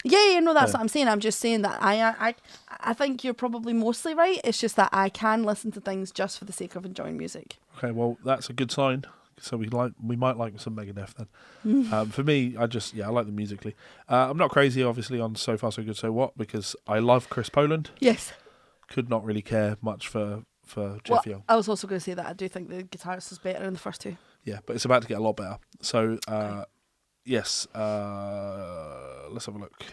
Yeah, no, that's what I'm saying. I'm just saying that I think you're probably mostly right. It's just that I can listen to things just for the sake of enjoying music. Okay, well, that's a good sign. So we might like some Megadeth then. For me, I like them musically. I'm not crazy, obviously, on So Far So Good So What, because I love Chris Poland. Yes. Could not really care much for Jeff Young. I was also going to say that I do think the guitarist is better in the first two. Yeah, but it's about to get a lot better. So, yes, let's have a look.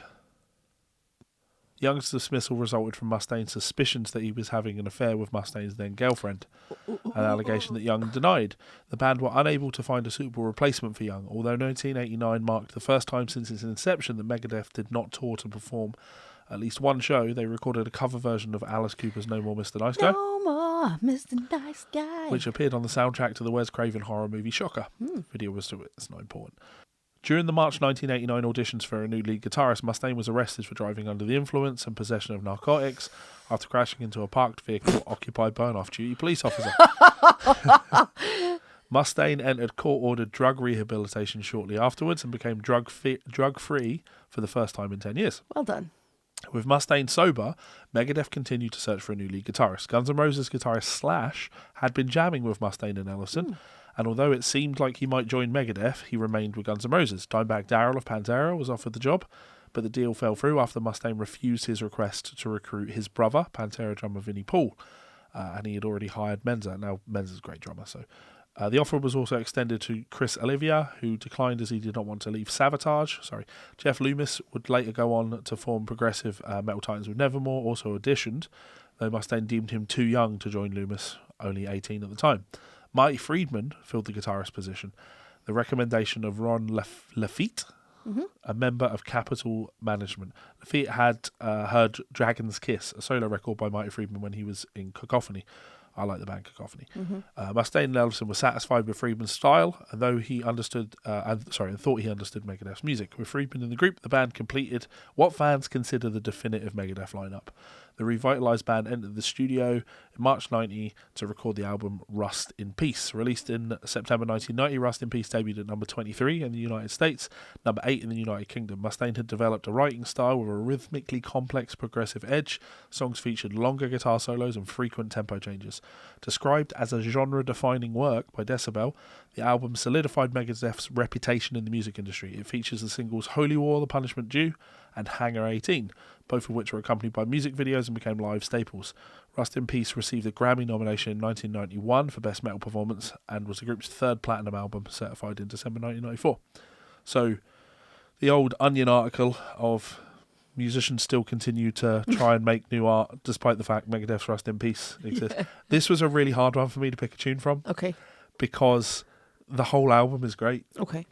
Young's dismissal resulted from Mustaine's suspicions that he was having an affair with Mustaine's then girlfriend, an allegation that Young denied. The band were unable to find a suitable replacement for Young, although 1989 marked the first time since its inception that Megadeth did not tour to perform at least one show. They recorded a cover version of Alice Cooper's No More Mr. Nice Guy. No More Mr. Nice Guy. Which appeared on the soundtrack to the Wes Craven horror movie Shocker. Video was to it, it's not important. During the March 1989 auditions for a new lead guitarist, Mustaine was arrested for driving under the influence and possession of narcotics after crashing into a parked vehicle occupied by an off-duty police officer. Mustaine entered court-ordered drug rehabilitation shortly afterwards and became drug-free for the first time in 10 years. Well done. With Mustaine sober, Megadeth continued to search for a new lead guitarist. Guns N' Roses guitarist Slash had been jamming with Mustaine and Ellison, and although it seemed like he might join Megadeth, he remained with Guns N' Roses. Dimebag Darrell of Pantera was offered the job, but the deal fell through after Mustaine refused his request to recruit his brother, Pantera drummer Vinnie Paul, and he had already hired Menza. Now, Menza's a great drummer, so... the offer was also extended to Chris Olivia, who declined as he did not want to leave Savatage. Jeff Loomis would later go on to form progressive Metal Titans with Nevermore, also auditioned, though Mustaine deemed him too young to join Loomis, only 18 at the time. Marty Friedman filled the guitarist position. The recommendation of Ron Lafitte, a member of Capitol Management. Lafitte had heard Dragon's Kiss, a solo record by Marty Friedman when he was in Cacophony. I like the band Cacophony. Mustaine and Ellison were satisfied with Friedman's style, and though he understood, and thought he understood Megadeth's music. With Friedman in the group, the band completed what fans consider the definitive Megadeth lineup. The revitalised band entered the studio in March 1990 to record the album Rust in Peace. Released in September 1990, Rust in Peace debuted at number 23 in the United States, number 8 in the United Kingdom. Mustaine had developed a writing style with a rhythmically complex progressive edge. Songs featured longer guitar solos and frequent tempo changes. Described as a genre-defining work by Decibel, the album solidified Megadeth's reputation in the music industry. It features the singles Holy War, The Punishment Due, and Hangar 18, both of which were accompanied by music videos and became live staples. Rust in Peace received a Grammy nomination in 1991 for Best Metal Performance and was the group's third platinum album, certified in December 1994. So, the old Onion article of musicians still continue to try and make new art despite the fact Megadeth's Rust in Peace exists. Yeah. This was a really hard one for me to pick a tune from. Okay. Because the whole album is great. Okay.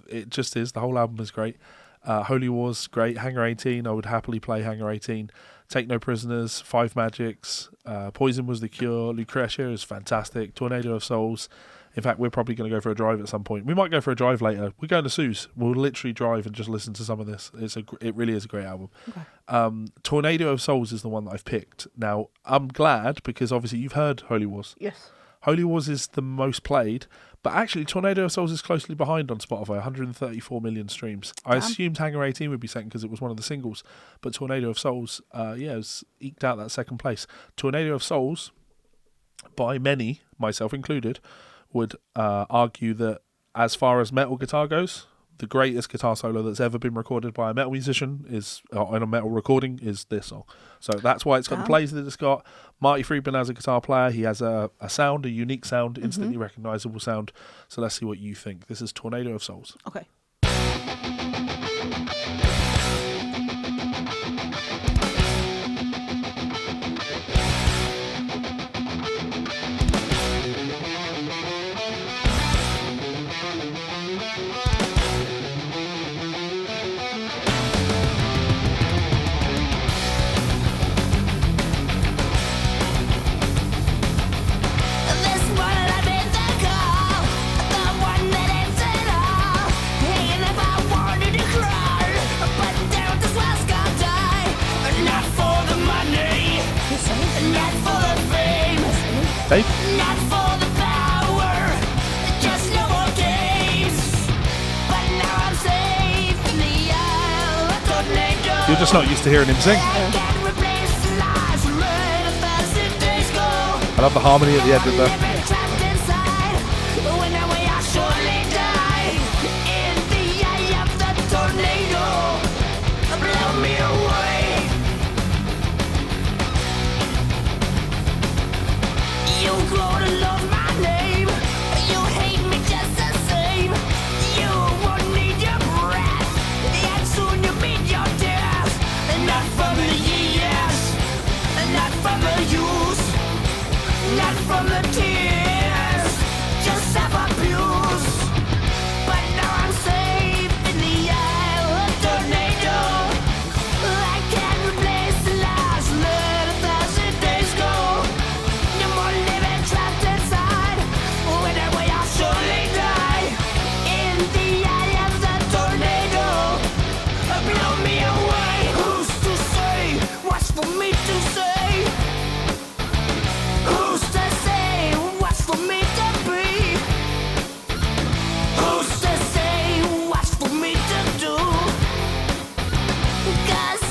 It just is. The whole album is great. Holy War's great. Hangar 18, I would happily play Hangar 18. Take No Prisoners, Five Magics, Poison Was the Cure, Lucretia is fantastic, Tornado of Souls. In fact, we're probably going to go for a drive at some point. We might go for a drive later. We're going to Sue's. We'll literally drive and just listen to some of this. It really is a great album. Okay. Tornado of Souls is the one that I've picked. Now, I'm glad because obviously you've heard Holy Wars. Yes. Holy Wars is the most played, but actually Tornado of Souls is closely behind on Spotify, 134 million streams. Damn. I assumed Hangar 18 would be second because it was one of the singles, but Tornado of Souls, has eked out that second place. Tornado of Souls, by many, myself included, would argue that as far as metal guitar goes, the greatest guitar solo that's ever been recorded by a metal musician is on a metal recording is this song. So that's why it's got the plays that it's got. Marty Friedman as a guitar player, he has a sound, a unique sound, instantly recognizable sound. So let's see what you think. This is Tornado of Souls. Okay. Dave? Not for the power, just no more games. But now I'm safe in the Isle of Tornado. You're just not used to hearing him sing. I love the harmony at the end of the... Blow me away. You grow to love my name. You hate me just the same. You won't need your breath, and soon you meet your death. Not from the years, not from the use, not from the tears, just self-abuse. But now I'm safe in the Isle of Tornado. I can't replace the last let 1,000 days go. No more living trapped inside. When I way I'll surely die. In the eye of the tornado, blow me away. Who's to say what's for me to say? Who's to say what's for me to be? Who's to say what's for me to do? 'Cause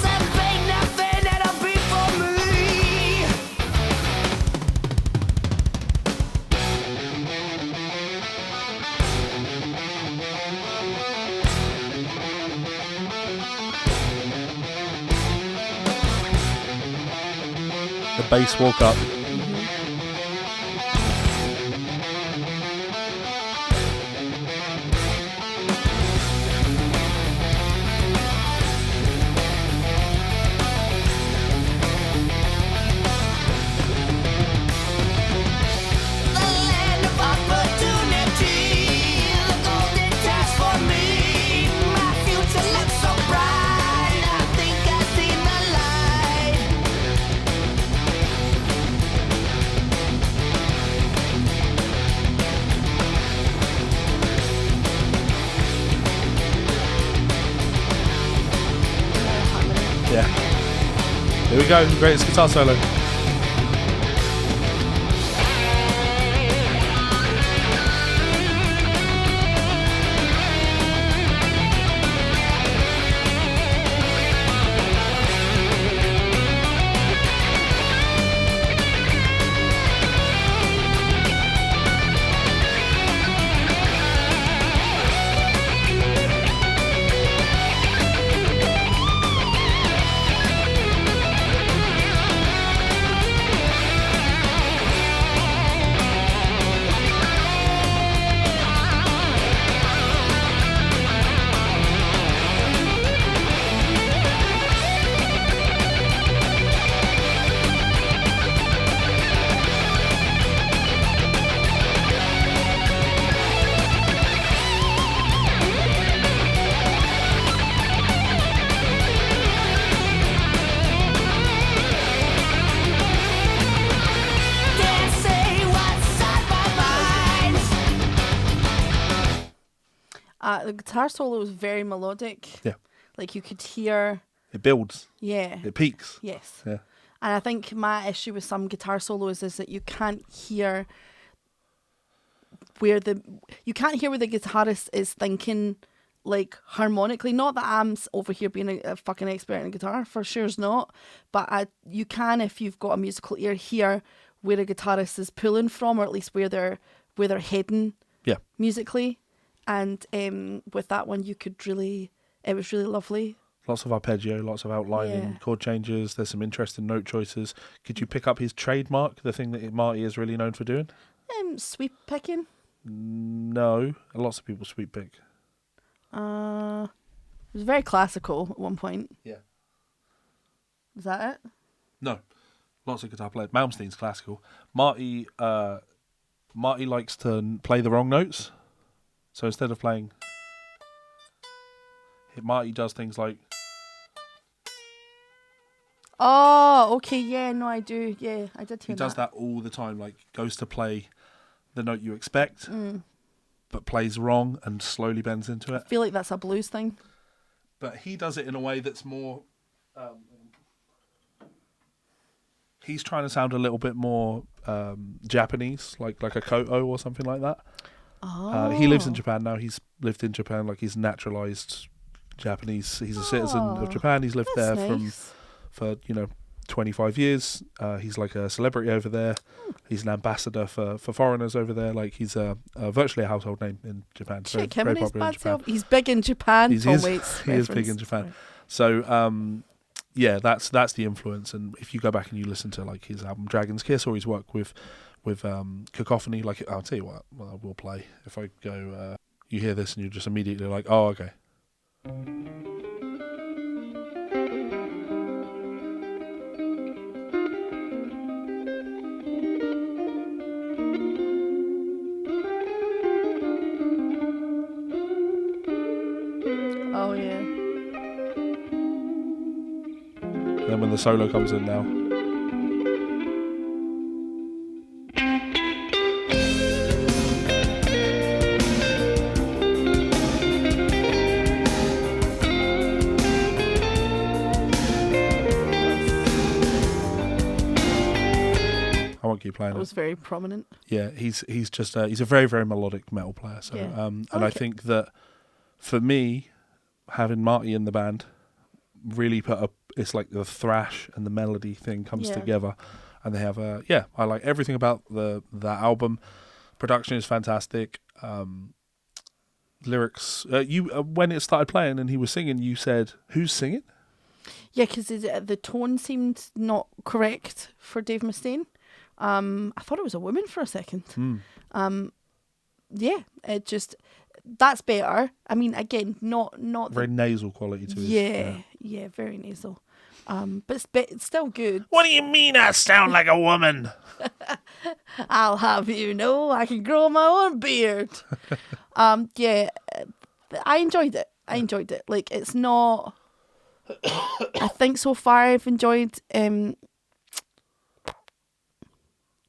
ain't nothing that'll be for me. The bass walk up. The land of opportunity, the golden task for me. My future looks so bright, I think I've seen the light. Yeah. Here we go, greatest guitar solo. Can't say what's on my mind. The guitar solo was very melodic. Yeah. Like you could hear, It builds. yeah, It peaks. yes. Yeah. And I think my issue with some guitar solos is that you can't hear where the guitarist is thinking, like, harmonically. Not that I'm over here being a fucking expert in guitar, for sure's not, but you can, if you've got a musical ear, hear where a guitarist is pulling from, or at least where they're heading Yeah. musically. And with that one, it was really lovely. Lots of arpeggio, lots of outlining, Yeah. chord changes. There's some interesting note choices. Could you pick up his trademark, the thing that Marty is really known for doing? Sweep picking. No, lots of people sweep pick. It was very classical at one point. Yeah. Is that it? No, lots of guitar players. Malmsteen's classical. Marty likes to play the wrong notes. So instead of playing, Marty does things like. Oh, okay. Yeah, no, I do. Yeah, I did hear He does that all the time. Like goes to play the note you expect, but plays wrong and slowly bends into it. I feel like that's a blues thing. But he does it in a way that's more. He's trying to sound a little bit more Japanese, like a koto or something like that. Oh. He lives in Japan now. He's lived in Japan, like he's naturalized Japanese. He's a citizen of Japan. He's lived there Nice. for 25 years. He's like a celebrity over there. He's an ambassador for foreigners over there. Like he's virtually a household name in Japan. Shit, very Kim and his popular in bad Japan. self. He's big in Japan. He Tom is Waits big in reference. Japan. So yeah, that's the influence. And if you go back and you listen to like his album Dragon's Kiss or his work with Cacophony, like I'll tell you what, I will play. If I go, you hear this and you're just immediately like, oh, okay. Oh yeah. Then when the solo comes in now. I won't keep playing That it. was very prominent. Yeah, he's just he's a very, very melodic metal player. So Yeah. and I I like it. think that for me, having Marty in the band really it's like the thrash and the melody thing comes Yeah. together, and they have I like everything about that album. Production is fantastic. Lyrics. You when it started playing and he was singing, you said, "Who's singing?" Yeah, because the tone seemed not correct for Dave Mustaine. I thought it was a woman for a second. Yeah, it just that's better. I mean, again, not Very nasal quality to it. yeah, very nasal. But it's still good. What do you mean I sound like a woman? I'll have you know I can grow my own beard. Yeah, I enjoyed it. Like it's not. I think so far I've enjoyed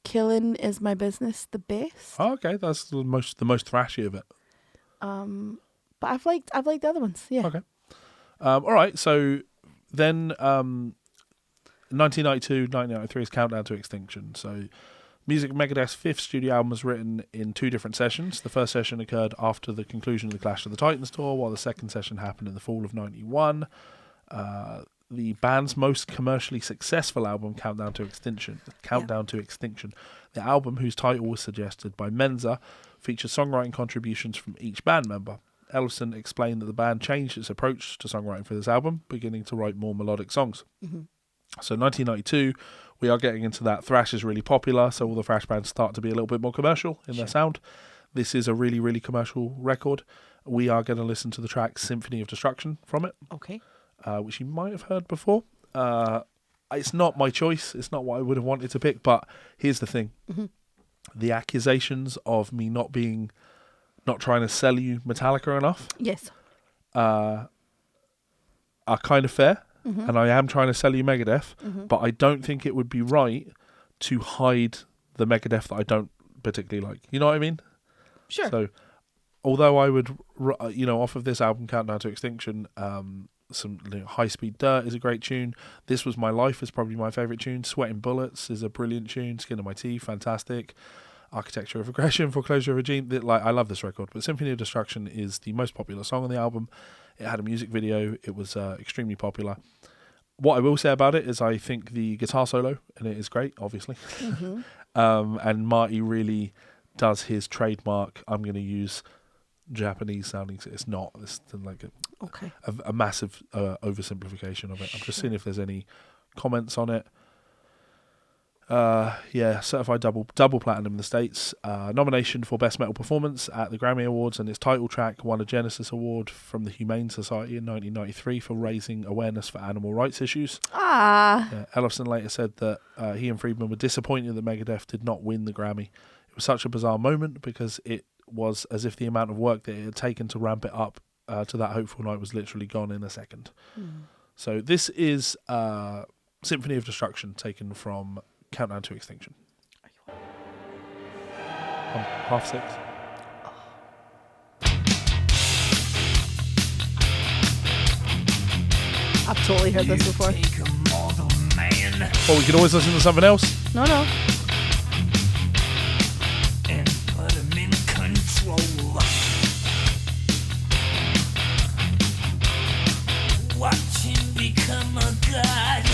Killing Is My Business the best. Oh, okay, that's the most thrashy of it. But I've liked the other ones. Yeah. Okay. All right. So then 1992, 1993 is Countdown to Extinction. So Music Megadeth's fifth studio album was written in two different sessions. The first session occurred after the conclusion of the Clash of the Titans tour, while the second session happened in the fall of 91. The band's most commercially successful album, Countdown to Extinction. The album, whose title was suggested by Mensa, featured songwriting contributions from each band member. Ellefson explained that the band changed its approach to songwriting for this album, beginning to write more melodic songs. Mm-hmm. So 1992, we are getting into that. Thrash is really popular, so all the thrash bands start to be a little bit more commercial in their sound. This is a really, really commercial record. We are going to listen to the track Symphony of Destruction from it. Okay. Which you might have heard before. It's not my choice. It's not what I would have wanted to pick. But here's the thing: the accusations of me not trying to sell you Metallica enough, Yes. are kind of fair, and I am trying to sell you Megadeth. But I don't think it would be right to hide the Megadeth that I don't particularly like. You know what I mean? Sure. So, although I would, off of this album, Countdown to Extinction, some High Speed Dirt is a great tune. This Was My Life is probably my favourite tune. Sweating Bullets is a brilliant tune. Skin of My Teeth, fantastic. Architecture of Aggression, Foreclosure of Regime. I love this record, but Symphony of Destruction is the most popular song on the album. It had a music video. It was extremely popular. What I will say about it is I think the guitar solo in it is great, obviously. And Marty really does his trademark, I'm going to use Japanese sounding. It's not. It's like Okay. a massive oversimplification of it. I'm just seeing if there's any comments on it. Certified double platinum in the States. Nomination for Best Metal Performance at the Grammy Awards, and its title track won a Genesis Award from the Humane Society in 1993 for raising awareness for animal rights issues. Ellefson later said that he and Friedman were disappointed that Megadeth did not win the Grammy. It was such a bizarre moment because it was as if the amount of work that it had taken to ramp it up to that hopeful night was literally gone in a second. So this is Symphony of Destruction, taken from Countdown to Extinction. 6:30. I've totally heard this before. Well, we could always listen to something else. No. And put him in control. Watch him become a god.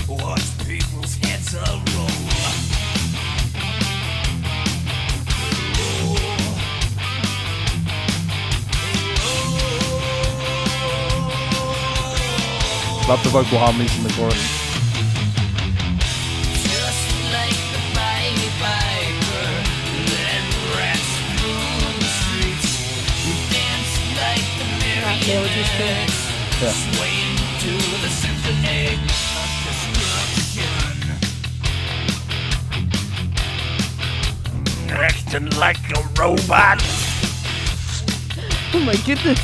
Watch people's heads roll. Love the vocal harmonies in the chorus. Just like the Pied Piper that rats through the streets. We dance like the melody's good. marionettes, Yeah. swaying to the symphony of destruction. Acting like a robot. Oh my goodness.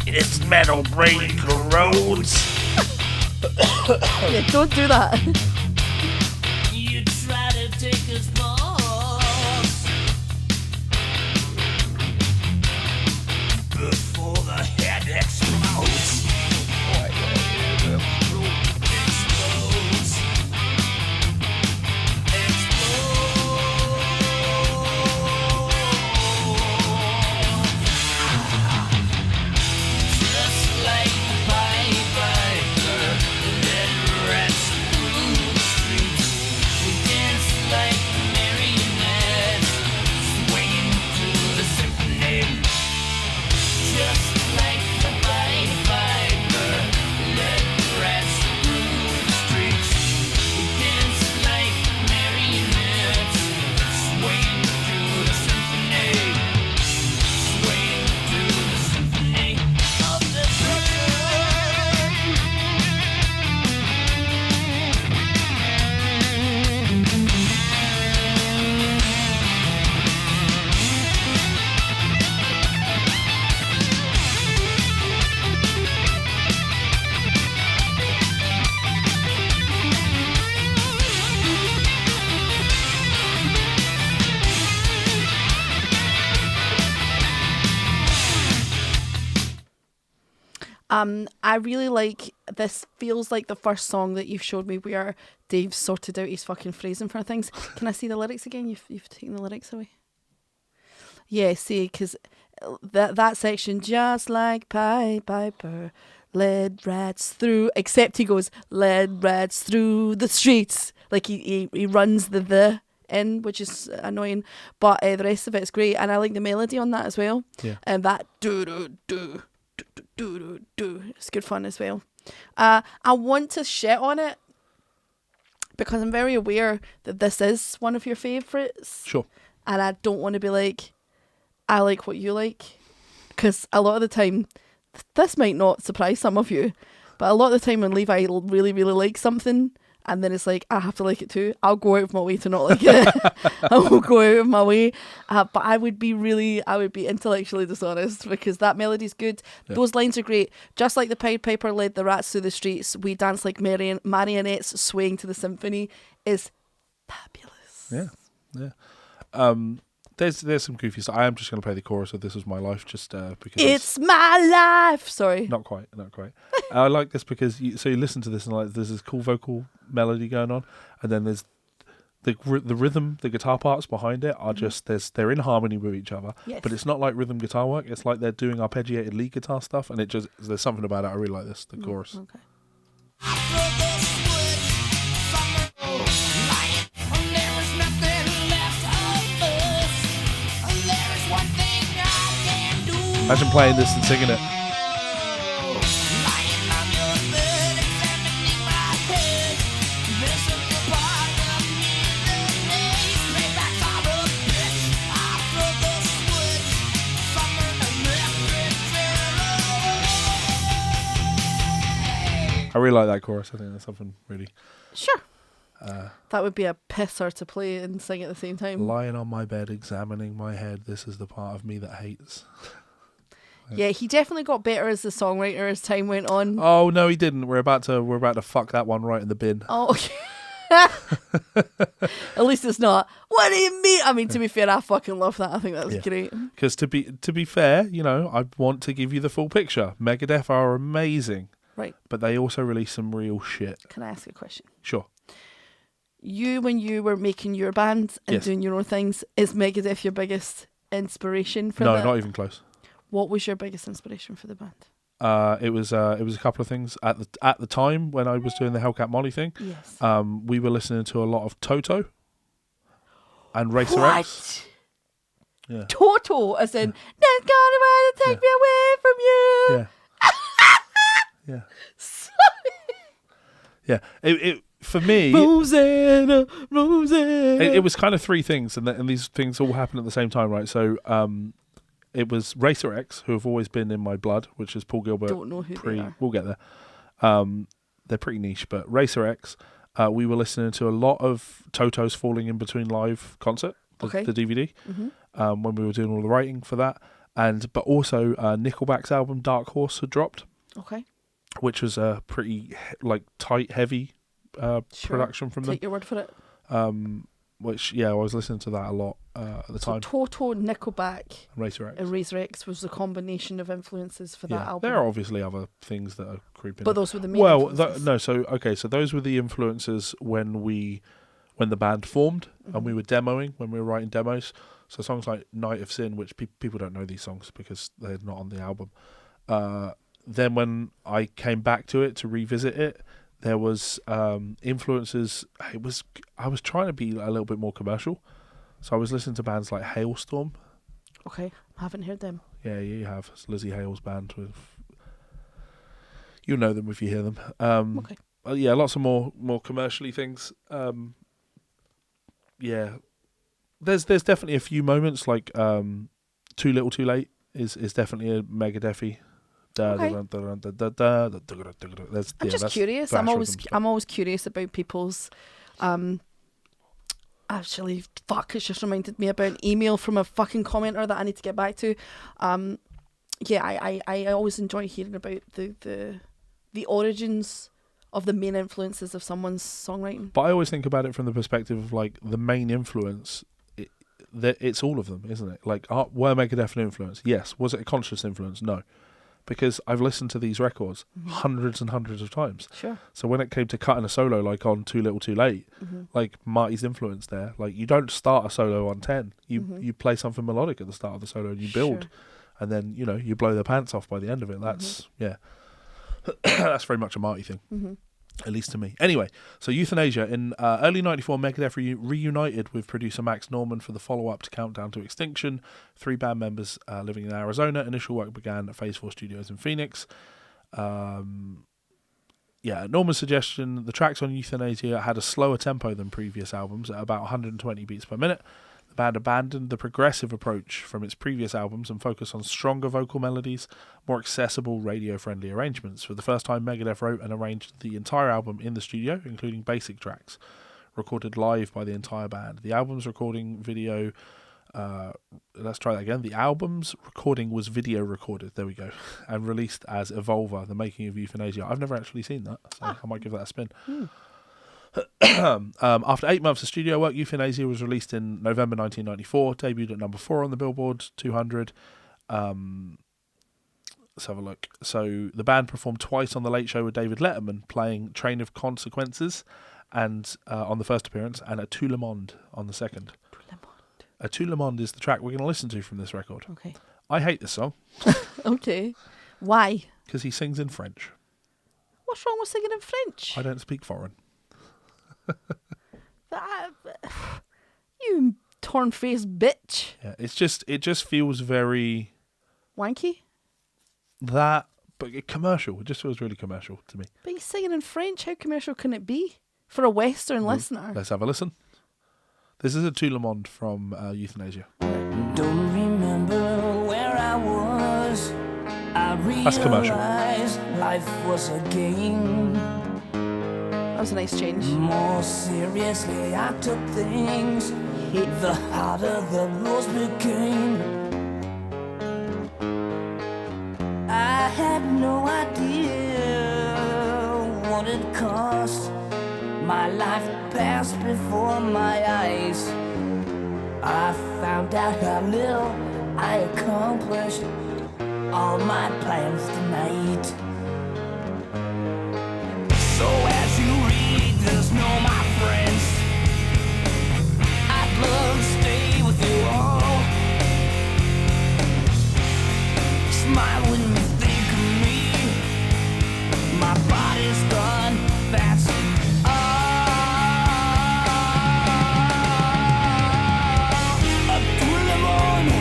Its metal brain corrodes. Yeah, don't do that. You try to take us balls before the head explodes. Just like the Pied Piper that rats through the streets. We dance like marionettes, swaying to the symphony. Just like the Pied Piper that rats through the streets. We dance like marionettes, swaying to the symphony. Swaying to the symphony of destruction. I really like this. Feels like the first song that you've showed me where Dave sorted out his fucking phrasing for things. Can I see the lyrics again? You've taken the lyrics away. Yeah, see, because that section, just like Pied Piper, led rats through. Except he goes, led rats through the streets. Like he runs the in, which is annoying. But the rest of it's great, and I like the melody on that as well. Yeah. And that do do do. It's good fun as well. I want to shit on it because I'm very aware that this is one of your favourites. Sure. And I don't want to be like, I like what you like. Because a lot of the time, this might not surprise some of you, but a lot of the time when Levi really, really likes something, and then it's like, I have to like it too, I'll go out of my way to not like it. I will go out of my way. But I would be intellectually dishonest because that melody's good. Yeah. Those lines are great. Just like the Pied Piper led the rats through the streets, we dance like marionettes swaying to the symphony is fabulous. Yeah. There's some goofy stuff. I am just going to play the chorus of "This Was My Life" just because It's my life. Sorry. Not quite. I like this because you listen to this and like there's this cool vocal melody going on, and then there's the rhythm, the guitar parts behind it are just they're in harmony with each other. Yes. But it's not like rhythm guitar work. It's like they're doing arpeggiated lead guitar stuff, and there's something about it. I really like this. The chorus. Okay. After the switch, summer, light, there was nothing. Imagine playing this and singing it. Lying on your bed, examining my head. This is the part of me that needs payback's on a bitch. After the switch, summon electric chair. I really like that chorus. I think that's something really... Sure. That would be a pisser to play and sing at the same time. Lying on my bed, examining my head. This is the part of me that hates. Yeah, he definitely got better as a songwriter as time went on. Oh no, he didn't. We're about to fuck that one right in the bin. Oh, okay. At least it's not. What do you mean? I mean, to be fair, I fucking love that. I think that was great. Because to be fair, you know, I want to give you the full picture. Megadeth are amazing, Right. but they also release some real shit. Can I ask a question? Sure. You, when you were making your band and Yes. doing your own things, is Megadeth your biggest inspiration for No, that? not even close. What was your biggest inspiration for the band? It was a couple of things at the time when I was doing the Hellcat Molly thing. Yes. We were listening to a lot of Toute and Racer X. What? Yeah. Toto, as in, there's gonna try to take me away from you. Yeah. Yeah. Yeah. It for me, Rosanna. it was kind of three things, and these things all happened at the same time, right? So, it was Racer X, who have always been in my blood, which is Paul Gilbert. Don't know who they are. We'll get there. They're pretty niche, but Racer X, we were listening to a lot of Toto's Falling in Between Live concert, the DVD, when we were doing all the writing for that, but also Nickelback's album Dark Horse had dropped. Okay. Which was a pretty tight, heavy production from them. Take your word for it. Which I was listening to that a lot at the time. Toto, Nickelback, Racer X. and Razor X was the combination of influences for that album. There are obviously other things that are creeping. But those were the main influences. So those were the influences when the band formed and we were demoing, when we were writing demos. So songs like Night of Sin, which people don't know these songs because they're not on the album. Then when I came back to it to revisit it, there was influences. I was trying to be a little bit more commercial, so I was listening to bands like Hailstorm. Okay, I haven't heard them. Yeah, you have. It's Lizzie Hale's band. You'll know them if you hear them. Okay. Lots of more commercially things. There's definitely a few moments like Too Little Too Late is definitely a Megadeth-y. I'm just curious. I'm always curious about people's. Actually, fuck! It's just reminded me about an email from a fucking commenter that I need to get back to. I always enjoy hearing about the origins of the main influences of someone's songwriting. But I always think about it from the perspective of like the main influence. It's all of them, isn't it? Like, were Megadeth an influence? Yes. Was it a conscious influence? No. Because I've listened to these records hundreds and hundreds of times. Sure. So when it came to cutting a solo, like on Too Little Too Late, like Marty's influence there, like you don't start a solo on 10. You play something melodic at the start of the solo and you build, and then you blow their pants off by the end of it. That's that's very much a Marty thing. At least to me. Anyway, so Euthanasia. In early 94, Megadeth reunited with producer Max Norman for the follow-up to Countdown to Extinction. 3 band members living in Arizona. Initial work began at Phase 4 Studios in Phoenix. Norman's suggestion, the tracks on Euthanasia had a slower tempo than previous albums at about 120 beats per minute. The band abandoned the progressive approach from its previous albums and focused on stronger vocal melodies, more accessible, radio-friendly arrangements. For the first time, Megadeth wrote and arranged the entire album in the studio, including basic tracks, recorded live by the entire band. The album's recording video... let's try that again. The album's recording was video recorded, there we go, and released as Evolver, the making of Euthanasia. I've never actually seen that, so I might give that a spin. After 8 months of studio work, Euthanasia was released in November 1994, debuted at number 4 on the Billboard 200. Let's have a look. So the band performed twice on The Late Show with David Letterman, playing Train of Consequences and on the first appearance, and a Tout le monde on the second. A Tout le monde is the track we're going to listen to from this record. Okay. I hate this song. Okay. Why? Because he sings in French. What's wrong with singing in French? I don't speak foreign. You torn-faced bitch. Yeah, it just feels very wanky. That, but commercial. It just feels really commercial to me. But he's singing in French. How commercial can it be for a Western listener? Let's have a listen. This is a Toute monde from Euthanasia. Don't remember where I was. I That's commercial. realized life was a game. That was a nice change. More seriously I took things, the harder the rules became. I had no idea what it cost. My life passed before my eyes. I found out how little I accomplished all my plans tonight. So as you read this, know my friends, I'd love to stay with you all. Smile when you think of me. My body's gone, that's all. Tout le monde,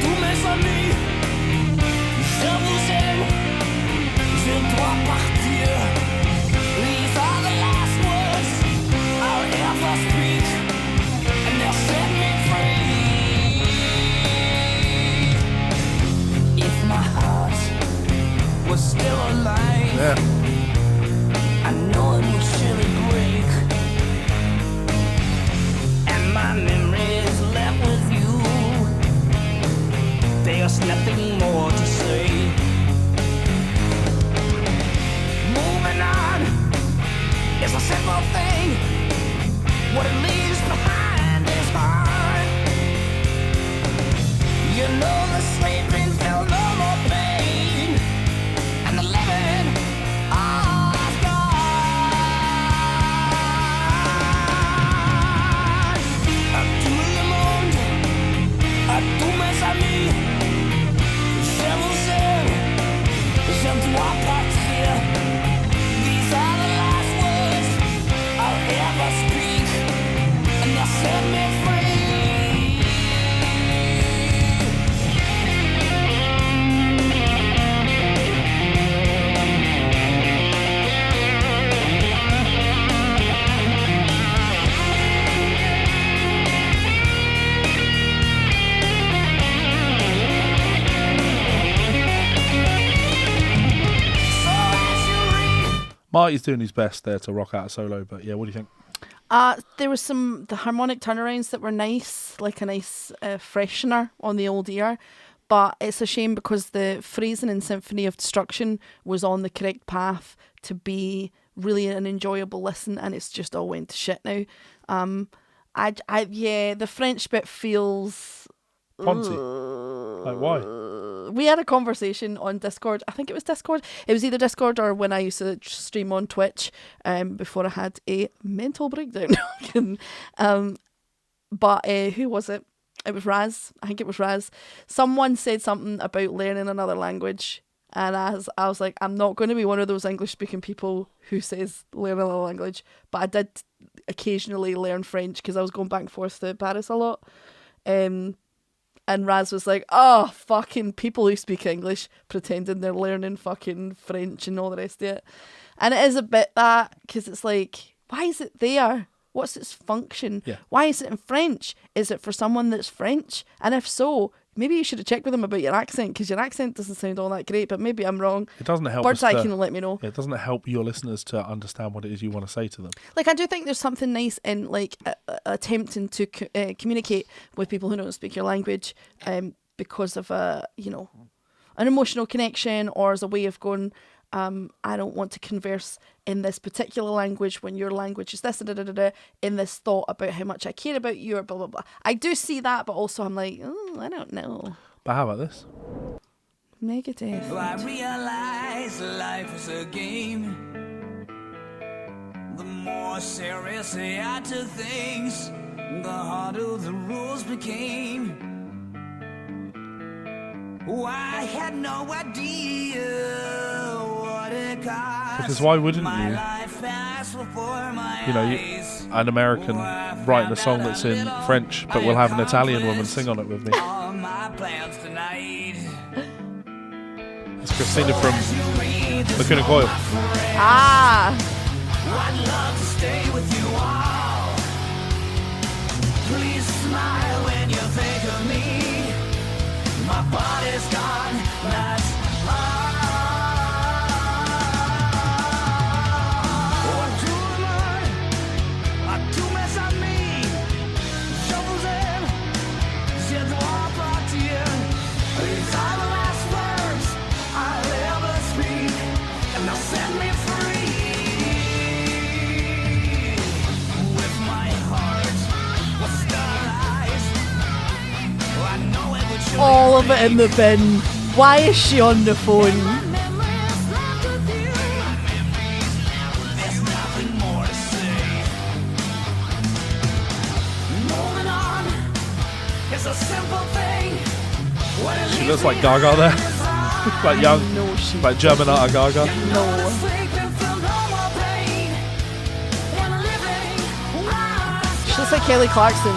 tous mes amis, je vous aime, je dois partir. These are the last words I'll ever speak, and they'll set me free. If my heart was still alive, Yeah. I know it would surely break, and my memories left with you. There's nothing more to say. Moving on is a simple thing. What it leaves behind is hard. You know the sleeping felt no more pain, and the living all is gone. Tout le monde, tous mes amis, je vous aime, je dois partir. These are the last words I'll ever speak, and they'll set me free. So as you read, Marty's doing his best there to rock out a solo, but yeah, what do you think? There was the harmonic turnarounds that were nice, like a nice freshener on the old ear. But it's a shame because the phrasing in Symphony of Destruction was on the correct path to be really an enjoyable listen, and it's just all went to shit now. The French bit feels Ponty. Like, why? We had a conversation on Discord. I think it was Discord. It was either Discord or when I used to stream on Twitch before I had a mental breakdown. But who was it? It was Raz. I think it was Raz. Someone said something about learning another language. And I was like, I'm not going to be one of those English-speaking people who says learn another language. But I did occasionally learn French because I was going back and forth to Paris a lot. And Raz was like, oh, fucking people who speak English pretending they're learning fucking French and all the rest of it. And it is a bit that, because it's like, why is it there? What's its function? Yeah. Why is it in French? Is it for someone that's French? And if so, maybe you should have checked with them about your accent, because your accent doesn't sound all that great, but maybe I'm wrong. It doesn't help Bird's us Eye to- can let me know. It doesn't help your listeners to understand what it is you want to say to them. Like, I do think there's something nice in, like, attempting to communicate with people who don't speak your language because of an emotional connection, or as a way of going, I don't want to converse in this particular language when your language is this, in this thought about how much I care about you, or blah, blah, blah. I do see that, but also I'm like, oh, I don't know. But how about this? Megadeth. I realize life is a game. The more seriously I took things, the harder the rules became. Oh, I had no idea what it cost. Because why wouldn't My you? life passed before my You know, eyes. an American writing a song that's in French, but we'll have an Italian woman sing on it with me. It's Christina from Lacuna Coil. Ah. I'd love to stay with you all. Please smile when you think of me. My body's gone, that's all. What do I do mess on me. Shovels in, j'ai droit partir. These are the last words I'll ever speak, and they'll set me free. With my heart, with starry eyes, I know it would show. All of it in the bin. Why is she on the phone? There's nothing more to say. Moving on, it's a simple thing. What it She looks like Gaga there. Like young, No, she like German art Gaga. no. She looks like Kelly Clarkson.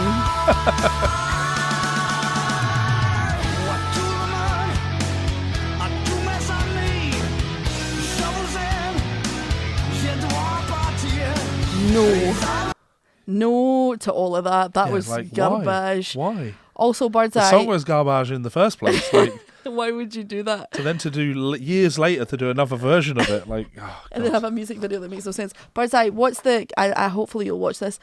No. No to all of that. That Yeah, was like, garbage. Why? Also, Bird's The Eye. song was garbage in the first place. Like, Why would you do that? to then to do years later to do another version of it, like, oh, And then have a music video that makes no sense. Bird's Eye, what's the... I hopefully you'll watch this.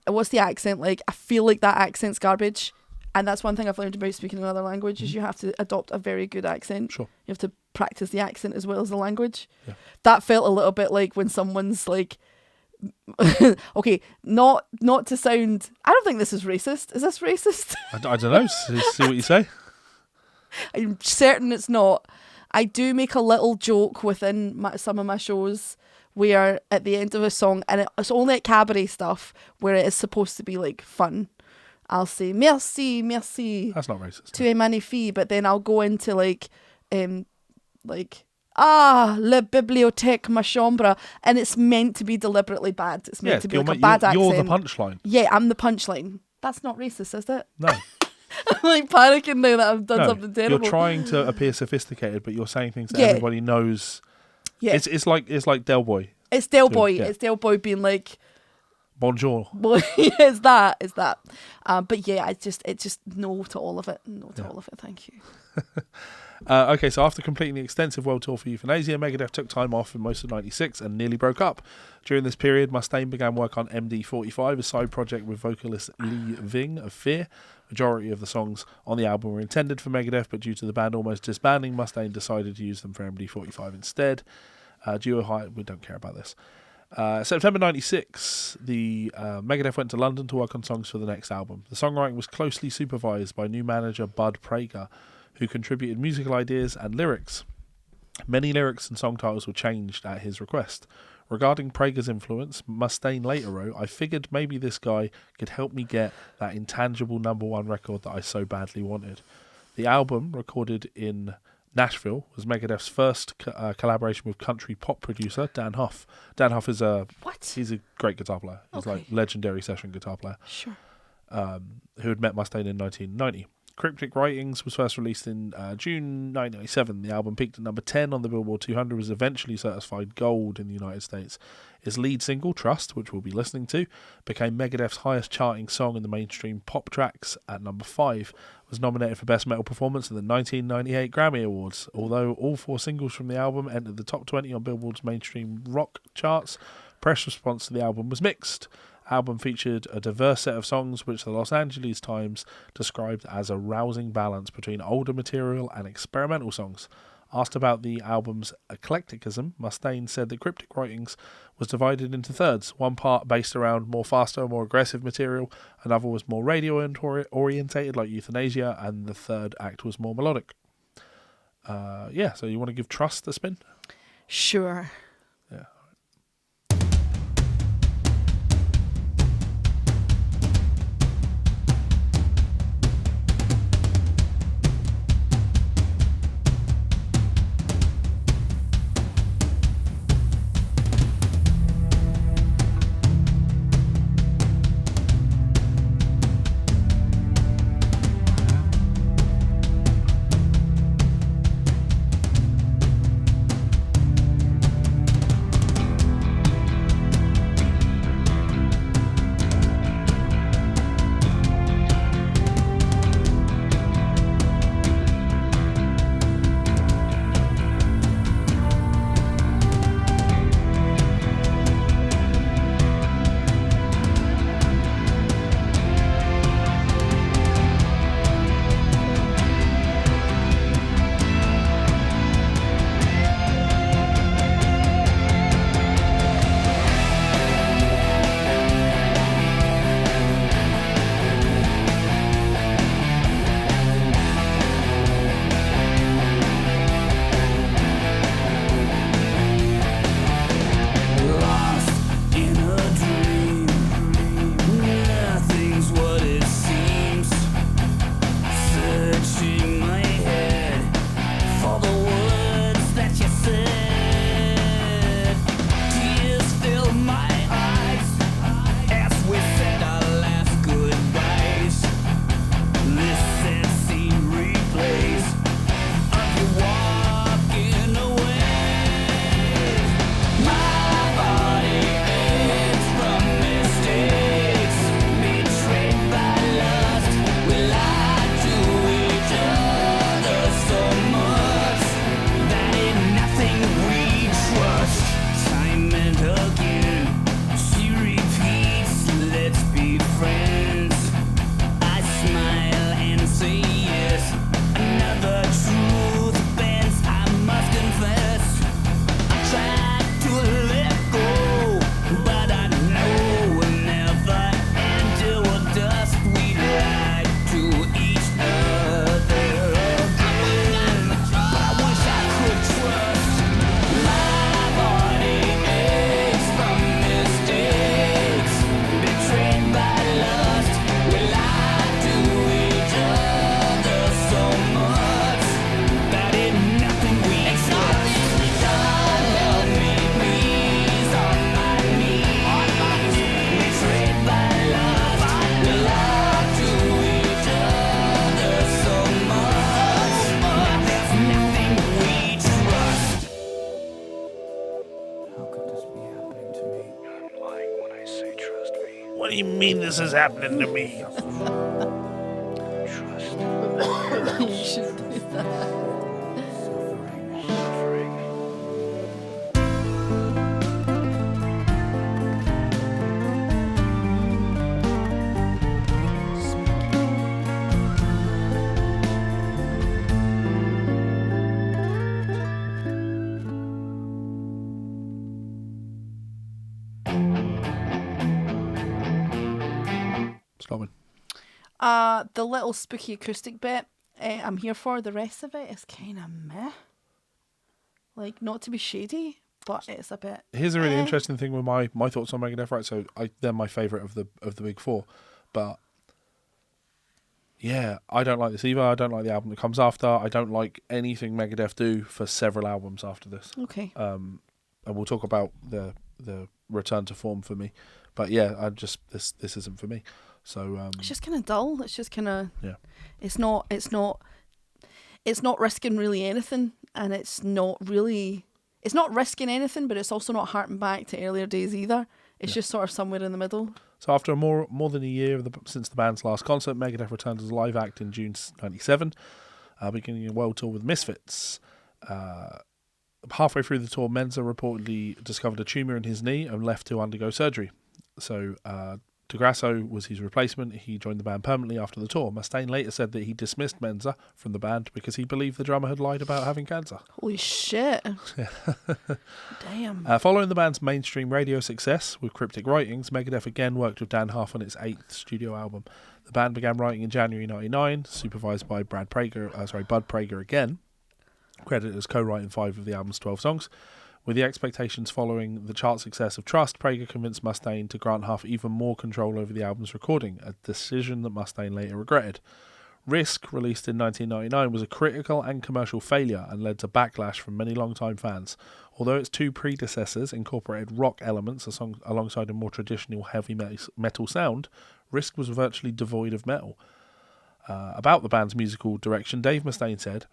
What's the accent like? I feel like that accent's garbage. And that's one thing I've learned about speaking another language is you have to adopt a very good accent. Sure. You have to practice the accent as well as the language. Yeah. That felt a little bit like when someone's like... okay, not to sound... I don't think this is racist. Is this racist? I don't know. See what you say. I'm certain it's not. I do make a little joke within some of my shows where at the end of a song, and it's only at cabaret stuff where it is supposed to be like fun, I'll say merci, merci That's not racist. tu es magnifique, but then I'll go into like la bibliothèque ma chambre, and it's meant to be deliberately bad. It's meant to be like a bad accent. You're the punchline. Yeah, I'm the punchline. That's not racist, is it? No. I'm like panicking now that I've done No, something terrible. you're trying to appear sophisticated, but you're saying things that Yeah. everybody knows. Yeah. It's like Del Boy. It's Del Boy. Yeah. It's Del Boy being like, Bonjour. well, it's that. But yeah, it's just no to all of it. No to all of it. Thank you. Okay, so after completing the extensive world tour for Euthanasia, Megadeth took time off in most of '96 and nearly broke up. During this period, Mustaine began work on MD45, a side project with vocalist Lee Ving of Fear. Majority of the songs on the album were intended for Megadeth, but due to the band almost disbanding, Mustaine decided to use them for MD45 instead. Duo High, we don't care about this. September '96, the Megadeth went to London to work on songs for the next album. The songwriting was closely supervised by new manager Bud Prager, who contributed musical ideas and lyrics. Many lyrics and song titles were changed at his request. Regarding Prager's influence, Mustaine later wrote, "I figured maybe this guy could help me get that intangible #1 record that I so badly wanted." The album, recorded in Nashville, was Megadeth's first collaboration with country pop producer Dan Huff. Dan Huff is he's a great guitar player. He's like legendary session guitar player. Sure. Who had met Mustaine in 1990. Cryptic Writings was first released in June 1997. The album peaked at number 10 on the Billboard 200, was eventually certified gold in the United States. Its lead single, Trust, which we'll be listening to, became Megadeth's highest charting song in the mainstream pop tracks at number 5. Was nominated for Best Metal Performance in the 1998 Grammy Awards. Although all 4 singles from the album entered the top 20 on Billboard's mainstream rock charts, press response to the album was mixed. Album featured a diverse set of songs which the Los Angeles Times described as a rousing balance between older material and experimental songs. Asked about the album's eclecticism, Mustaine said that Cryptic Writings was divided into thirds. One part based around more faster, more aggressive material, another was more radio-orientated like Euthanasia, and the third act was more melodic. So you want to give Trust a spin? Sure. Yeah. mean this is happening to me? You should do that. Slobbing. The little spooky acoustic bit I'm here for. The rest of it is kind of meh. Like, not to be shady, but it's a bit. Here's a really interesting thing with my thoughts on Megadeth. Right, so they're my favourite of the big four, but yeah, I don't like this either. I don't like the album that comes after. I don't like anything Megadeth do for several albums after this. Okay. And we'll talk about the return to form for me, but yeah, I just this isn't for me. So It's just kind of dull. It's just kind of. yeah. It's not risking really anything, and it's not risking anything, but it's also not harking back to earlier days either. It's just sort of somewhere in the middle. So after more than a year since the band's last concert, Megadeth returned as a live act in June '97, beginning a world tour with Misfits. Halfway through the tour, Menza reportedly discovered a tumour in his knee and left to undergo surgery. So DeGrasso was his replacement. He joined the band permanently after the tour. Mustaine later said that he dismissed Menza from the band because he believed the drummer had lied about having cancer. Holy shit. Damn. Following the band's mainstream radio success with Cryptic Writings, Megadeth again worked with Dan Huff on its 8th studio album. The band began writing in January 1999, supervised by Bud Prager again, credited as co-writing 5 of the album's 12 songs. With the expectations following the chart success of Trust, Prager convinced Mustaine to grant Huff even more control over the album's recording, a decision that Mustaine later regretted. Risk, released in 1999, was a critical and commercial failure and led to backlash from many longtime fans. Although its 2 predecessors incorporated rock elements alongside a more traditional heavy metal sound, Risk was virtually devoid of metal. About the band's musical direction, Dave Mustaine said,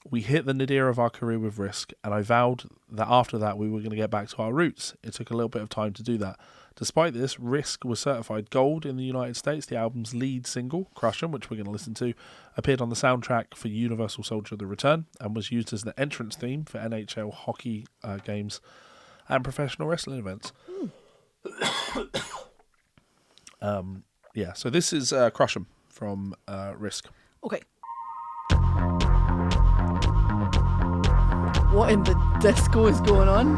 "We hit the nadir of our career with Risk, and I vowed that after that we were going to get back to our roots. It took a little bit of time to do that. Despite this, Risk was certified gold in the United States. The album's lead single, Crush 'Em, which we're going to listen to, appeared on the soundtrack for Universal Soldier: The Return and was used as the entrance theme for NHL hockey games and professional wrestling events." So this is Crush 'Em from Risk. Okay. What in the disco is going on?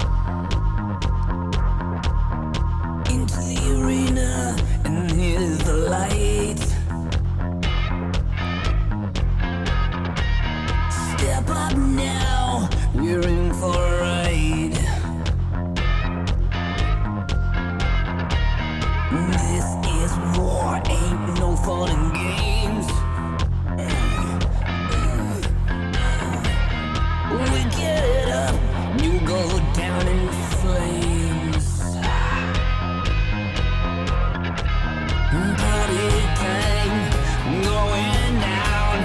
Into the arena, and here's the light. Step up now, we're in for a ride. This is war, ain't no fun and games. We get it up, you go down in flames. Party time going down.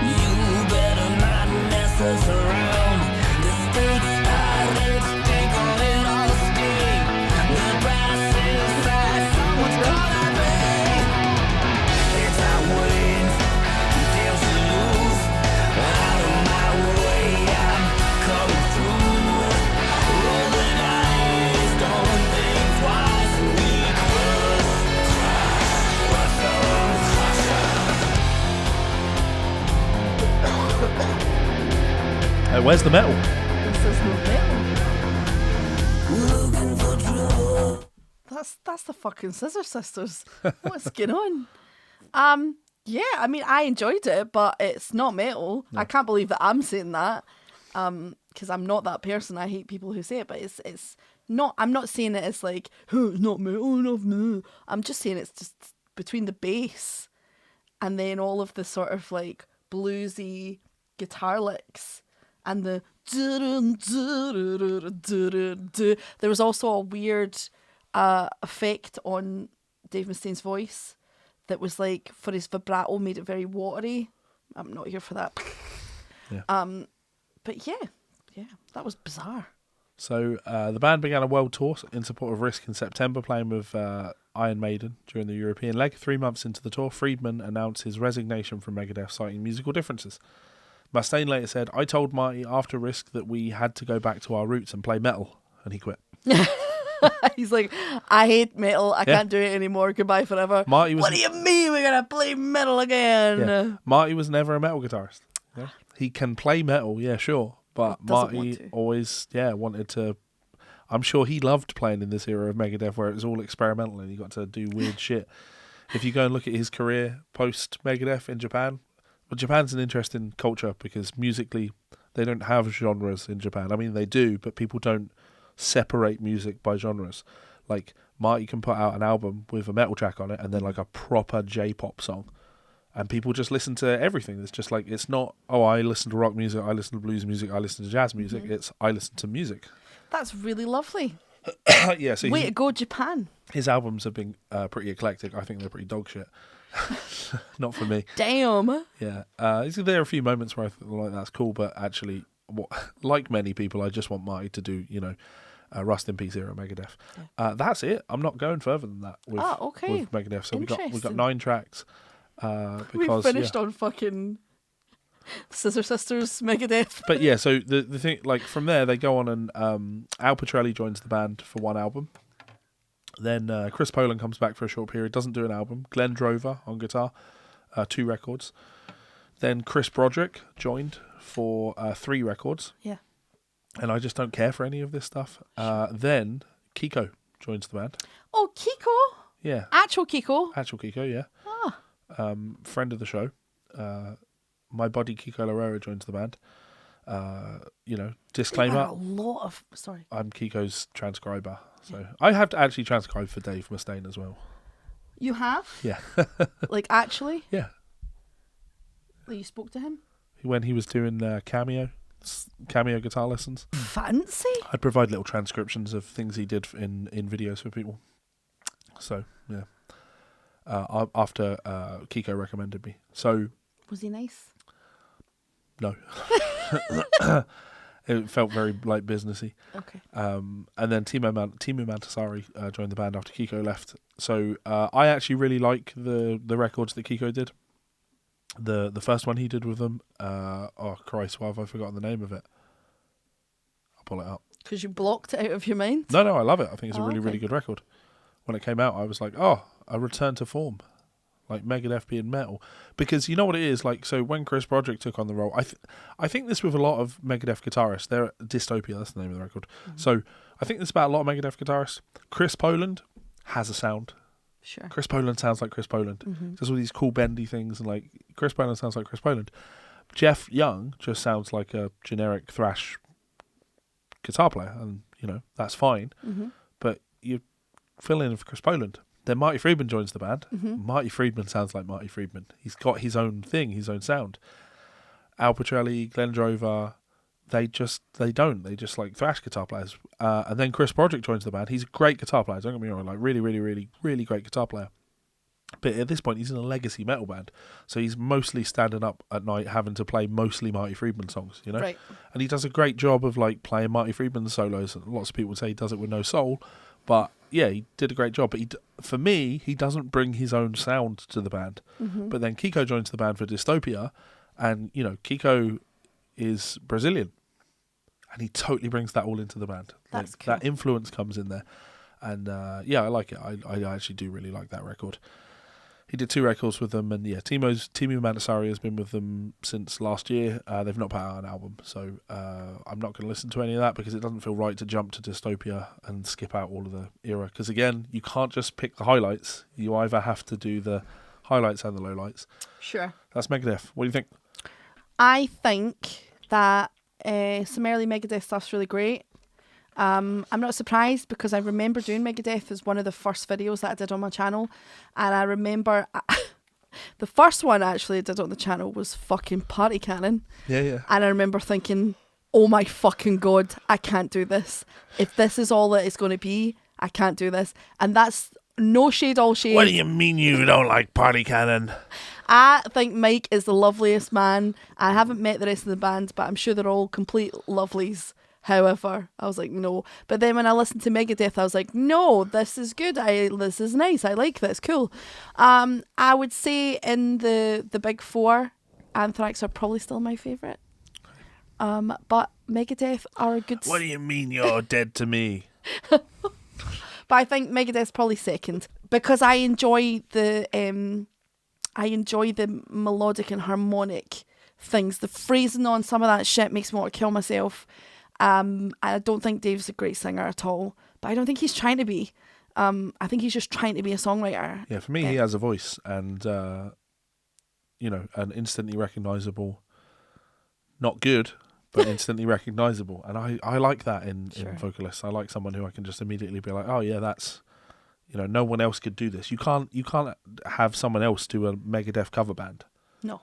You better not mess us around. The stakes are rich, take away all the steam. The brass inside, someone's gonna pay. It's our win, deals to lose. Out of my way, I'm coming through. Roll the dice, don't think twice. We Where's the metal? This is no metal. looking for trouble. That's the fucking Scissor Sisters. What's going on? Yeah, I mean, I enjoyed it, but it's not metal. I can't believe that I'm saying that. Because I'm not that person. I hate people who say it, but it's not. I'm not saying it as like, oh, it's not metal, not metal. I'm just saying it's just between the bass and then all of the sort of like bluesy guitar licks and the there was also a weird effect on Dave Mustaine's voice that was like, for his vibrato, made it very watery. I'm not here for that. Yeah. But yeah, that was bizarre. So the band began a world tour in support of Risk in September, playing with Iron Maiden during the European leg. 3 months into the tour, Friedman announced his resignation from Megadeth, citing musical differences. Mustaine later said, "I told Marty after Risk that we had to go back to our roots and play metal," and he quit. He's like, I hate metal. I can't do it anymore. Goodbye forever. Marty was, what do you mean we're going to play metal again? Yeah. Marty was never a metal guitarist. Yeah. He can play metal, yeah, sure. But Marty always, wanted to... I'm sure he loved playing in this era of Megadeth where it was all experimental and he got to do weird shit. If you go and look at his career post-Megadeth in Japan, well, Japan's an interesting culture because musically they don't have genres in Japan. I mean, they do, but people don't separate music by genres. Like Marty can put out an album with a metal track on it and then like a proper J-pop song, and people just listen to everything. It's just like, it's not, oh, I listen to rock music, I listen to blues music, I listen to jazz music. It's I listen to music. That's really lovely. Yeah, so way to go, Japan. His albums have been pretty eclectic. I think they're pretty dog shit. Not for me. Damn. Yeah, there are a few moments where I feel like that's cool, but actually, like many people, I just want Marty to do, Rust in Peace era Megadeth. Yeah. That's it. I'm not going further than that with Megadeth. So we got 9 tracks. Because we finished on fucking Scissor Sisters Megadeth. But yeah, so the thing, like from there they go on and Al Pitrelli joins the band for 1 album. Then Chris Poland comes back for a short period, doesn't do an album. Glenn Drover on guitar, 2 records. Then Chris Broderick joined for 3 records. Yeah. And I just don't care for any of this stuff. Then Kiko joins the band. Oh, Kiko? Yeah. Actual Kiko? Actual Kiko, yeah. Ah. Friend of the show. My buddy Kiko Larera joins the band. Disclaimer. Sorry. I'm Kiko's transcriber. So I have to actually transcribe for Dave Mustaine as well. You have? Yeah. Like actually? Yeah. Like you spoke to him? When he was doing cameo guitar lessons. Fancy. I'd provide little transcriptions of things he did in videos for people. So, yeah. After Kiko recommended me. So... Was he nice? No. It felt very like businessy. Okay. And then Timo Mantasari joined the band after Kiko left. So I actually really like the records that Kiko did. The first one he did with them. Oh Christ, why have I forgotten the name of it? I'll pull it up. Because you blocked it out of your mind? No, I love it. I think it's a really good record. When it came out, I was like, oh, a return to form. Like Megadeth being metal. Because you know what it is? Like, so when Chris Broderick took on the role, I think this with a lot of Megadeth guitarists. They're Dystopia, that's the name of the record. Mm-hmm. So I think this about a lot of Megadeth guitarists. Chris Poland has a sound. Sure. Chris Poland sounds like Chris Poland. Mm-hmm. Does all these cool bendy things, and like Chris Poland sounds like Chris Poland. Jeff Young just sounds like a generic thrash guitar player, and that's fine. Mm-hmm. But you fill in for Chris Poland. Then Marty Friedman joins the band. Mm-hmm. Marty Friedman sounds like Marty Friedman. He's got his own thing, his own sound. Al Pitrelli, Glenn Drover, they just like thrash guitar players. And then Chris Broderick joins the band. He's a great guitar player, don't get me wrong, like really, really, really, really great guitar player. But at this point, he's in a legacy metal band. So he's mostly standing up at night having to play mostly Marty Friedman songs, Right. And he does a great job of like playing Marty Friedman solos. Lots of people would say he does it with no soul. But yeah, he did a great job. But for me, he doesn't bring his own sound to the band. Mm-hmm. But then Kiko joins the band for Dystopia. And, Kiko is Brazilian. And he totally brings that all into the band. That's cool. That influence comes in there. And I like it. I actually do really like that record. He did 2 records with them, and Timo Mantasari has been with them since last year. They've not put out an album, so I'm not going to listen to any of that because it doesn't feel right to jump to Dystopia and skip out all of the era. Because again, you can't just pick the highlights. You either have to do the highlights and the lowlights. Sure. That's Megadeth. What do you think? I think that some early Megadeth stuff's really great. I'm not surprised because I remember doing Megadeth as one of the first videos that I did on my channel, and I remember the first one actually I did on the channel was fucking Party Cannon. Yeah. And I remember thinking, oh my fucking god, I can't do this. If this is all that it's going to be, I can't do this. And that's no shade, all shade. What do you mean you don't like Party Cannon? I think Mike is the loveliest man. I haven't met the rest of the band, but I'm sure they're all complete lovelies. However, I was like, no. But then when I listened to Megadeth, I was like, no, this is good. This is nice. I like this. Cool. I would say in the big four, Anthrax are probably still my favourite. But Megadeth are a good... What do you mean you're dead to me? But I think Megadeth's probably second because I enjoy the melodic and harmonic things. The phrasing on some of that shit makes me want to kill myself. I don't think Dave's a great singer at all, but I don't think he's trying to be. I think he's just trying to be a songwriter. Yeah, for me, he has a voice and, an instantly recognisable, not good, but instantly recognisable. And I like that in vocalists. I like someone who I can just immediately be like, oh yeah, that's, no one else could do this. You can't have someone else do a Megadeth cover band. No.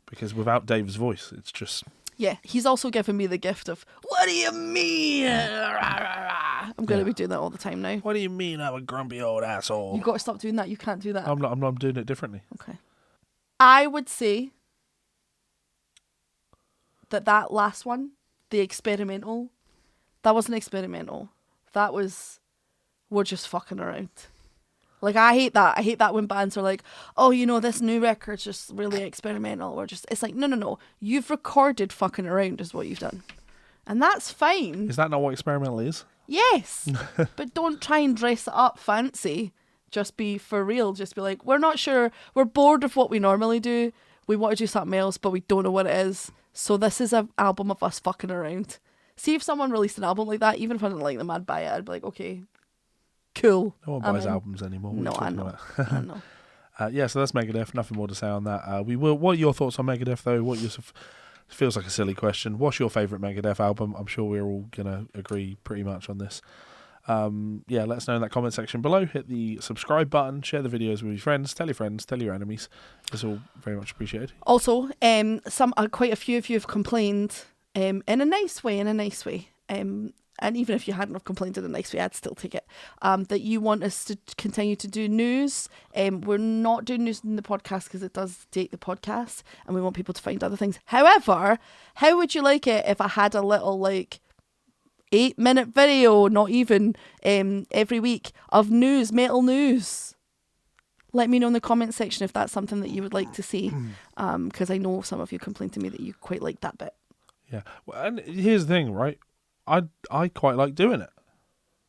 Because without Dave's voice, it's just... Yeah, he's also given me the gift of, what do you mean? I'm going to be doing that all the time now. What do you mean I'm a grumpy old asshole? You've got to stop doing that. You can't do that. I'm doing it differently. Okay. I would say that last one, the experimental, that wasn't experimental. That was, we're just fucking around. Like, I hate that. I hate that when bands are like, oh, this new record's just really experimental. Or just, it's like, no. You've recorded fucking around is what you've done. And that's fine. Is that not what experimental is? Yes. But don't try and dress it up fancy. Just be for real. Just be like, we're not sure. We're bored of what we normally do. We want to do something else, but we don't know what it is. So this is an album of us fucking around. See if someone released an album like that, even if I didn't like them, I'd buy it. I'd be like, okay. Cool. No one buys albums anymore. No, I know. I know. So that's Megadeth. Nothing more to say on that. What are your thoughts on Megadeth, though? Feels like a silly question. What's your favourite Megadeth album? I'm sure we're all going to agree pretty much on this. Let us know in that comment section below. Hit the subscribe button. Share the videos with your friends. Tell your enemies. It's all very much appreciated. Also, quite a few of you have complained in a nice way. And even if you hadn't have complained in a nice way, I'd still take it, that you want us to continue to do news. We're not doing news in the podcast because it does date the podcast and we want people to find other things. However, how would you like it if I had a little 8-minute video, not even, every week of news, metal news? Let me know in the comment section if that's something that you would like to see, because I know some of you complained to me that you quite like that bit. Yeah, well, and here's the thing, right? I quite like doing it.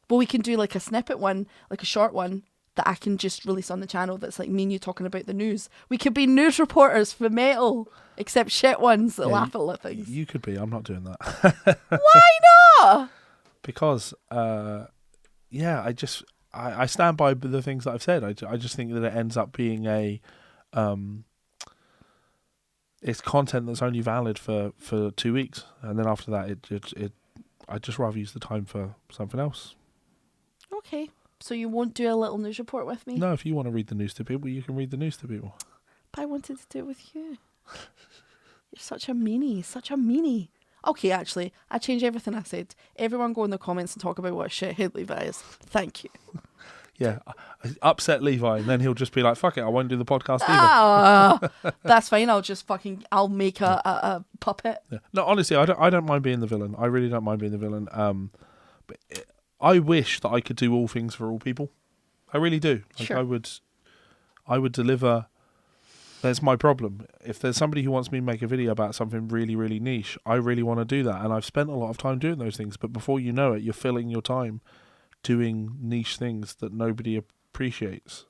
Well, we can do a snippet one, a short one that I can just release on the channel that's me and you talking about the news. We could be news reporters for metal, except shit ones that laugh at things. You could be. I'm not doing that. Why not? Because, I stand by the things that I've said. I just think that it ends up being it's content that's only valid for 2 weeks. And then after that, I'd just rather use the time for something else. Okay. So you won't do a little news report with me? No, if you want to read the news to people, you can read the news to people. But I wanted to do it with you. You're such a meanie. Okay, actually, I changed everything I said. Everyone go in the comments and talk about what a shithead Levi is. Thank you. Yeah, upset Levi, and then he'll just be like, fuck it, I won't do the podcast either. That's fine, I'll make a puppet. Yeah. No, honestly, I don't mind being the villain. I really don't mind being the villain. But I wish that I could do all things for all people. I really do. Sure. I would deliver. That's my problem. If there's somebody who wants me to make a video about something really, really niche, I really want to do that. And I've spent a lot of time doing those things. But before you know it, you're filling your time doing niche things that nobody appreciates.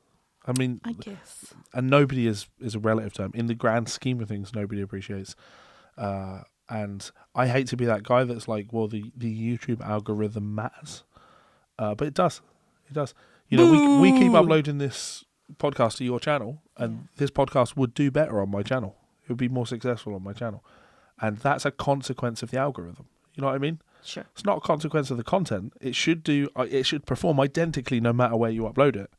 I guess. And nobody is a relative term. In the grand scheme of things, nobody appreciates. And I hate to be that guy that's like, well, the YouTube algorithm matters. But it does. It does. We keep uploading this podcast to your channel, and this podcast would do better on my channel. It would be more successful on my channel. And that's a consequence of the algorithm. You know what I mean? Sure. It's not a consequence of the content. It should perform identically no matter where you upload it.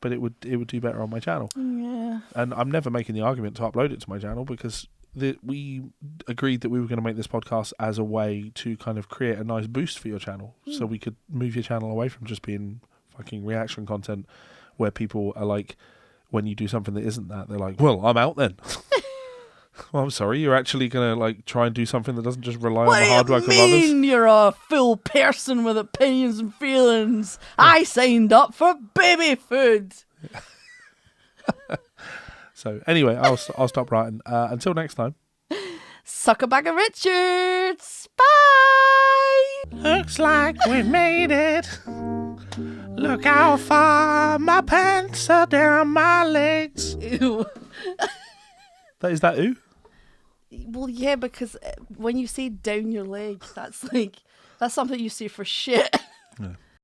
But it would do better on my channel. Yeah. And I'm never making the argument to upload it to my channel because we agreed that we were going to make this podcast as a way to kind of create a nice boost for your channel. So we could move your channel away from just being fucking reaction content where people are like, when you do something that isn't that, they're like, well, I'm out then. Well, I'm sorry. You're actually gonna like try and do something that doesn't just rely What on the do hard you work of others. mean you're a full person with opinions and feelings? I signed up for baby food. So anyway, I'll stop writing. Until next time. Suck a bag of Richards. Bye. Looks like we made it. Look how far my pants are down my legs. Ew. Is that ooh? Well, yeah, because when you say down your leg, that's something you say for shit. Yeah.